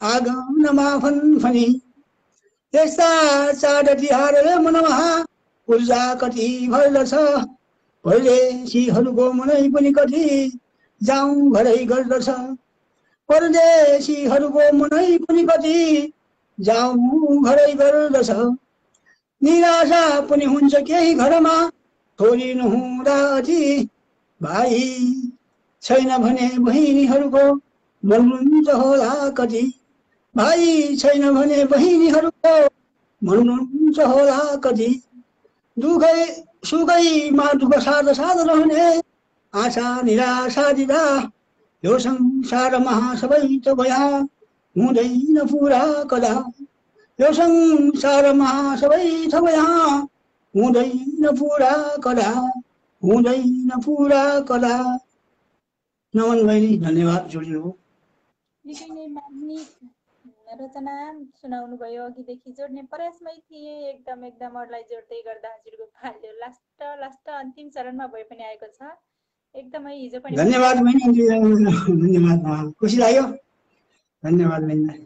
आँगनमा फनफनी यस्ता चाड तिहारले मनमा ऊर्जा कति भर्दछ परदेशीहरूको मनै पनि कति जाउँ घरै गर्दछ परदेशीहरूको मनै पनि कति जाउँ घरै गर्दछ निराशा पनि हुन्छ केही घरमा छोरी नहुँदा अति भाइ छैन भने बहिनीहरूको मन रुन्छ होला कति भाइ छैन भने बहिनीहरूको मन रुन्छ होला कति दुखै सुखैमा दुःख साथ साथ रहने आशा निराशा दिँदा यो संसारमा सबै त भया हुँदैन पुरा कदा यो संसारमा सबै त भया हुँदैन पुरा कदा हुँदैन पुरा कदा। नमन बहिनी धन्यवाद जोडिनु निकै नै मार्मिक रचना सुनाउनु भयो। अघिदेखि जोड्ने प्रयासमै थिए एकदम अरूलाई जोड्दै गर्दा हजुरको पाल्यो लास्ट अन्तिम चरणमा भए पनि आएको छ। एकदमै हिजो पनि धन्यवाद बहिनी धन्यवाद खुसी लाग्यो धन्यवाद बहिनी।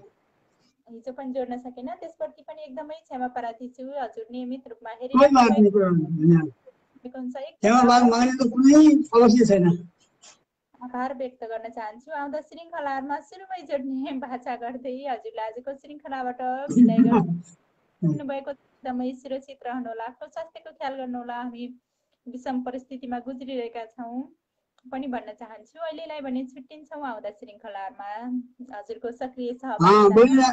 हिजो पनि जोड्न सकेन त्यसप्रति पनि एकदमै क्षमा प्रार्थी छु। हजुर नियमित रूपमा आभार व्यक्त गर्न चाहन्छु। आउँदा श्रृङ्खलामा सुरुमै जोड्ने भाषा गर्दै हजुरले आजको श्रृङ्खलाबाट बिदाई गर्नुभएको एकदमै सुरक्षित रहनुहोला, आफ्नो स्वास्थ्यको ख्याल गर्नुहोला। हामी विषम परिस्थितिमा गुज्रिरहेका छौँ पनि भन्न चाहन्छु। अहिलेलाई भने छुट्टिन्छौँ। आउँदा श्रृङ्खलामा हजुरको सक्रिय सहभागिता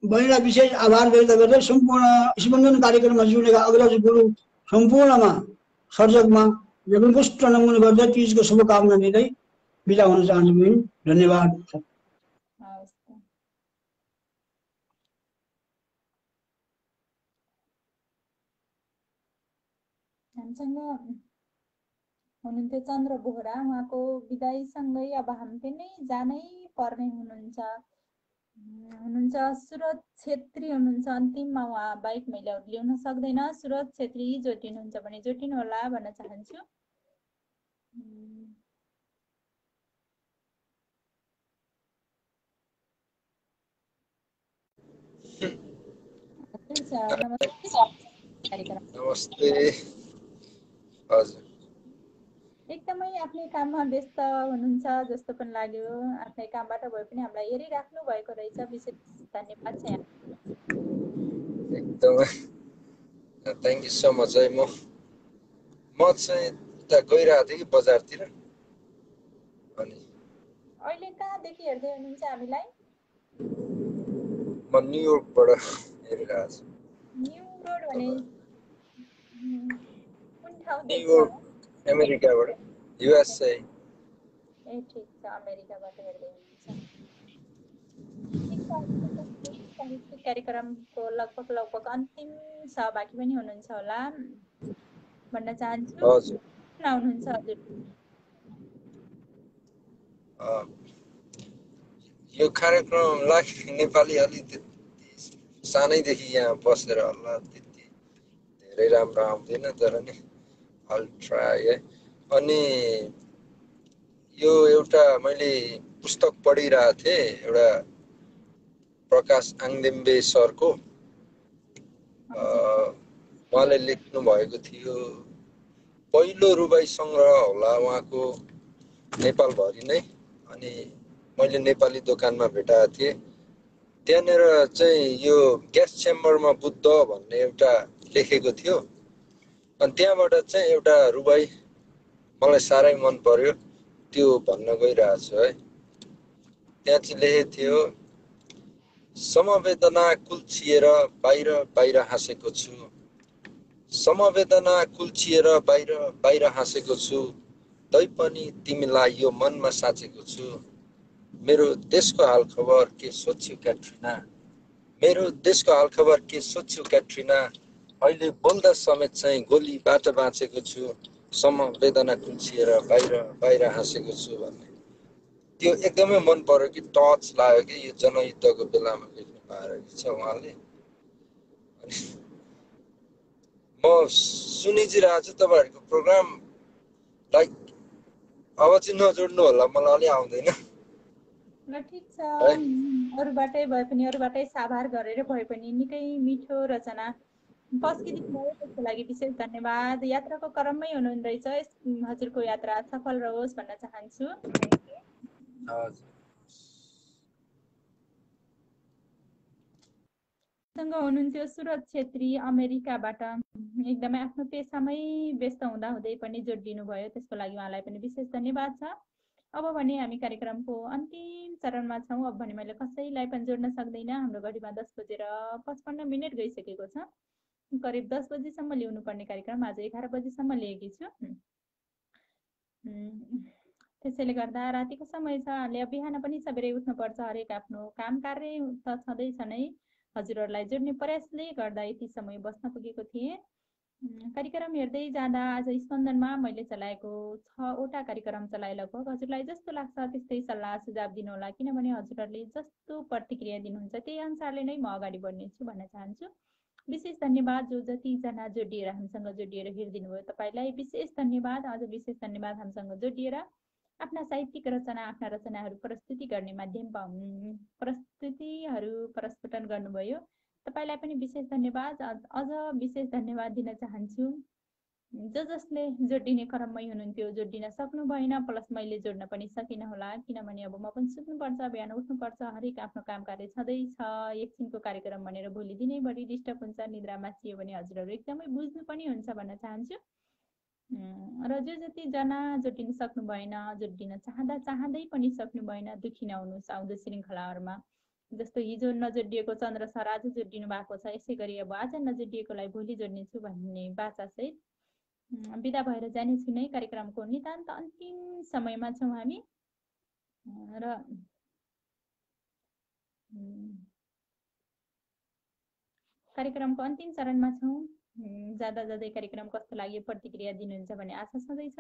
बहिनीलाई विशेष आभार व्यक्त गर्दै सम्पूर्ण स्पन्दन कार्यक्रममा जोडेका अग्रज गुरु सम्पूर्णमा सर्जकमा पुष्ट नमन गर्दै तीजको शुभकामना दिँदै बिदा हुन चाहन्छु बहिनी। धन्यवाद। हामीसँग हुनुहुन्थ्यो चन्द्र बोहरा, उहाँको बिदाईसँगै अब हामी नै जानै पर्ने हुनुहुन्छ सुरज छेत्री हुनुहुन्छ अन्तिममा। उहाँ बाइक मैले ल्याउन सक्दैन। सुरज छेत्री जोडिनुहुन्छ भने जोडिनु होला भन्न चाहन्छु। नमस्ते हजुर। एकदमै आफ्नै काममा व्यस्त हुनुहुन्छ जस्तो पनि लाग्यो। आफ्नै कामबाट भए पनि हामीलाई हेरिराख्नु भएको रहेछ। विशेष धन्यवाद छ। एकदमै थ्याङ्क यू सो मच है। म चाहिँ उता गइरहेको थिएँ कि बजारतिर। अनि अहिले कहाँदेखि हेर्दै हुनुहुन्छ हामीलाई? म न्युयोर्कबाट हेरिरहेको छु। न्यू रोड भने कुन ठाउँदेखि? न्युयोर्क अमेरिकाबाट युएसए। ए ठिक छ, अमेरिकाबाट हेर्दै हुनुहुन्छ। साहित्यिक कार्यक्रमको लगभग अन्तिम सहभागी पनि हुनुहुन्छ होला भन्न चाहन्छु। हजुर आउनुहुन्छ हजुर। यो कार्यक्रमलाई नेपाली अलि सानैदेखि यहाँ बसेर होला त्यति धेरै राम्रो आउँदैन, तर नि अल ट्राई है। अनि यो एउटा मैले पुस्तक पढिरहेको थिएँ, एउटा प्रकाश आङदेम्बे सरको। उहाँले लेख्नु भएको थियो, पहिलो रुबाई सङ्ग्रह होला उहाँको नेपालभरि नै। अनि मैले नेपाली दोकानमा भेटाएको थिएँ। त्यहाँनिर चाहिँ यो ग्यास चेम्बरमा बुद्ध भन्ने एउटा लेखेको थियो। अनि त्यहाँबाट चाहिँ एउटा रुबाई मलाई साह्रै मन पर्यो, त्यो भन्न गइरहेको छु है। त्यहाँ चाहिँ लेखेको थियो, समवेदना कुल्चिएर बाहिर बाहिर हाँसेको छु, समवेदना कुल्चिएर बाहिर बाहिर हाँसेको छु, तैपनि तिमीलाई यो मनमा साँचेको छु। मेरो देशको हालखबर के सोच्यौ क्याट्रिना, मेरो देशको हालखबर के सोच्यौ क्याट्रिना, अहिले बोल्दा समेत चाहिँ गोलीबाट बाँचेको छु, समवेदना कुल्चिएर बाहिर बाहिर हाँसेको छु भन्ने त्यो एकदमै मन पर्यो कि टच लाग्यो कि यो जनयुद्धको बेलामा लेख्नु छ उहाँले। अनि म सुनिदिरहेको छु तपाईँहरूको प्रोग्राम, लाइक अब चाहिँ नजोड्नु होला, मलाई अलि आउँदैन। ल ठिक छ, अरूबाटै भए पनि अरूबाटै साभार गरेर भए पनि निकै मिठो रचना पस्किदिनु भयो, त्यसको लागि विशेष धन्यवाद। यात्राको क्रममै हुनुहुँदो रहेछ, हजुरको यात्रा सफल रहोस् भन्न चाहन्छु। सँग हुनुहुन्थ्यो सुरज छेत्री अमेरिकाबाट। एकदमै आफ्नो पेसामै व्यस्त हुँदै पनि जोडिदिनु भयो, त्यसको लागि उहाँलाई पनि विशेष धन्यवाद छ। अब भने हामी कार्यक्रमको अन्तिम चरणमा छौँ। अब भने मैले कसैलाई पनि जोड्न सक्दैन, हाम्रो घडीमा 10:55 गइसकेको छ। करिब 10 बजीसम्म ल्याउनु पर्ने कार्यक्रम आज 11 बजीसम्म ल्याएकी छु। त्यसैले गर्दा रातिको समय छ, बिहान पनि सबेरै उठ्नुपर्छ, हरेक आफ्नो काम कार्य त छँदैछ नै। हजुरहरूलाई जोड्ने प्रयासले गर्दा यति समय बस्न पुगेको थिएँ। कार्यक्रम हेर्दै जाँदा आज स्पन्दनमा मैले चलाएको 6वटा कार्यक्रम चलाए लगभग। हजुरलाई जस्तो लाग्छ त्यस्तै सल्लाह सुझाव दिनुहोला, किनभने हजुरहरूले जस्तो प्रतिक्रिया दिनुहुन्छ त्यही अनुसारले नै म अगाडि बढ्नेछु भन्न चाहन्छु। विशेष धन्यवाद जो जतिजना जोडिएर हामीसँग जोडिएर हेरिदिनु भयो, तपाईँलाई विशेष धन्यवाद। अझ विशेष धन्यवाद हामीसँग जोडिएर आफ्ना साहित्यिक रचना, आफ्ना रचनाहरू प्रस्तुति गर्ने माध्यम प्रस्तुतिहरू प्रस्फुटन गर्नुभयो, तपाईँलाई पनि विशेष धन्यवाद। अझ विशेष धन्यवाद दिन चाहन्छु जसले जोडिने क्रममै हुनुहुन्थ्यो, जोडिन सक्नु भएन, प्लस मैले जोड्न पनि सकिनँ होला, किनभने अब म पनि सुत्नुपर्छ, बिहान उठ्नुपर्छ, हरेक आफ्नो काम कार्य छँदैछ। एकछिनको कार्यक्रम भनेर भोलि दिनैभरि डिस्टर्ब हुन्छ, निद्रामा छियो भने हजुरहरू एकदमै बुझ्नु पनि हुन्छ भन्न चाहन्छु। र जो जतिजना जोडिन सक्नु भएन, जोडिन चाहँदै पनि सक्नु भएन, दुखी नहुनुहोस्। आउँदो श्रृङ्खलाहरूमा जस्तो हिजो नजोडिएको चन्द्र सर आज जोडिनु भएको छ, यसै गरी अब आज नजोडिएकोलाई भोलि जोड्नेछु भन्ने बाचासहित बिदा भएर जानेछु नै। कार्यक्रमको नितान्त अन्तिम समयमा छौँ हामी र कार्यक्रमको अन्तिम चरणमा छौँ। जाँदा जाँदै कार्यक्रम कस्तो लाग्यो प्रतिक्रिया दिनुहुन्छ भन्ने आशा छँदैछ।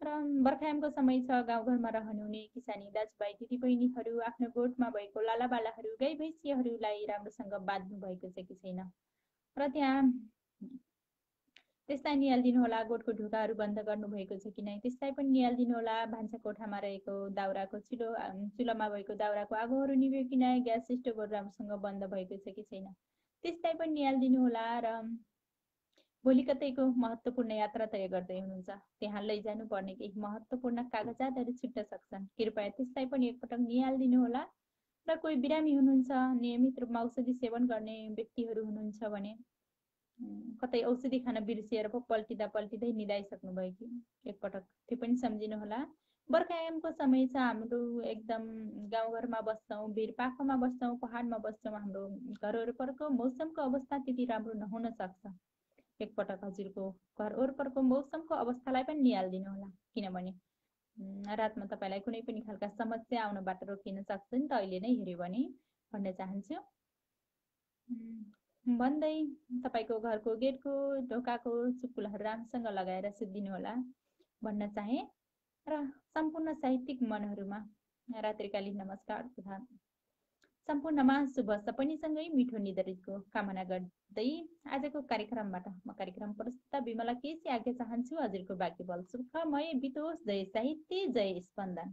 र बर्खायामको समय छ, गाउँघरमा रहनुहुने किसानी दाजुभाइ दिदीबहिनीहरू, आफ्नो गोठमा भएको लालाबालाहरू, गाई भैँसीहरूलाई राम्रोसँग बाँध्नु भएको छ कि छैन, र त्यहाँ त्यसलाई निहालिदिनु होला। गोठको ढुकाहरू बन्द गर्नुभएको छ कि नै त्यसलाई पनि निहालिदिनु होला। भान्सा कोठामा रहेको दाउराको चुलोमा भएको दाउराको आगोहरू निभ्यो कि नै, ग्यास स्टोभहरू राम्रोसँग बन्द भएको छ कि छैन त्यसलाई पनि निहालिदिनु होला। र भोलि कतैको महत्त्वपूर्ण यात्रा तय गर्दै हुनुहुन्छ, त्यहाँ लैजानु पर्ने केही महत्त्वपूर्ण कागजातहरू छुट्न सक्छन्, कृपया त्यसलाई पनि एकपटक निहालिदिनु होला। र कोही बिरामी हुनुहुन्छ, नियमित रूपमा औषधि सेवन गर्ने व्यक्तिहरू हुनुहुन्छ भने कतै औषधि खान बिर्सिएर पो पल्टिँदै निदाइसक्नुभयो कि एकपटक त्यो पनि सम्झिनु होला। बर्खायामको समय छ, हाम्रो एकदम गाउँघरमा बस्छौँ, भिरपाखोमा बस्छौँ, पहाडमा बस्छौँ, हाम्रो घर वरपरको मौसमको अवस्था त्यति राम्रो नहुन सक्छ। एकपटक हजुरको घर वरपरको मौसमको अवस्थालाई पनि निहालिदिनु होला, किनभने रातमा तपाईँलाई कुनै पनि खालका समस्या आउनबाट रोकिन सक्छ नि त अहिले नै हेऱ्यो भने भन्न चाहन्छु। भन्दै तपाईँको घरको गेटको ढोकाको चुप्पुलहरू राम्रोसँग लगाएर सुत्दिनु होला भन्न चाहे। र सम्पूर्ण साहित्यिक मनहरूमा रात्रिकालीन नमस्कार तथा सम्पूर्णमा शुभ सपनीसँगै मिठो निद्राको कामना गर्दै आजको कार्यक्रमबाट म कार्यक्रम प्रस्तुता विमला केसी आज्ञा चाहन्छु। हजुरको भाग्यबल सुखमय बितोस्। जय साहित्य, जय स्पन्दन।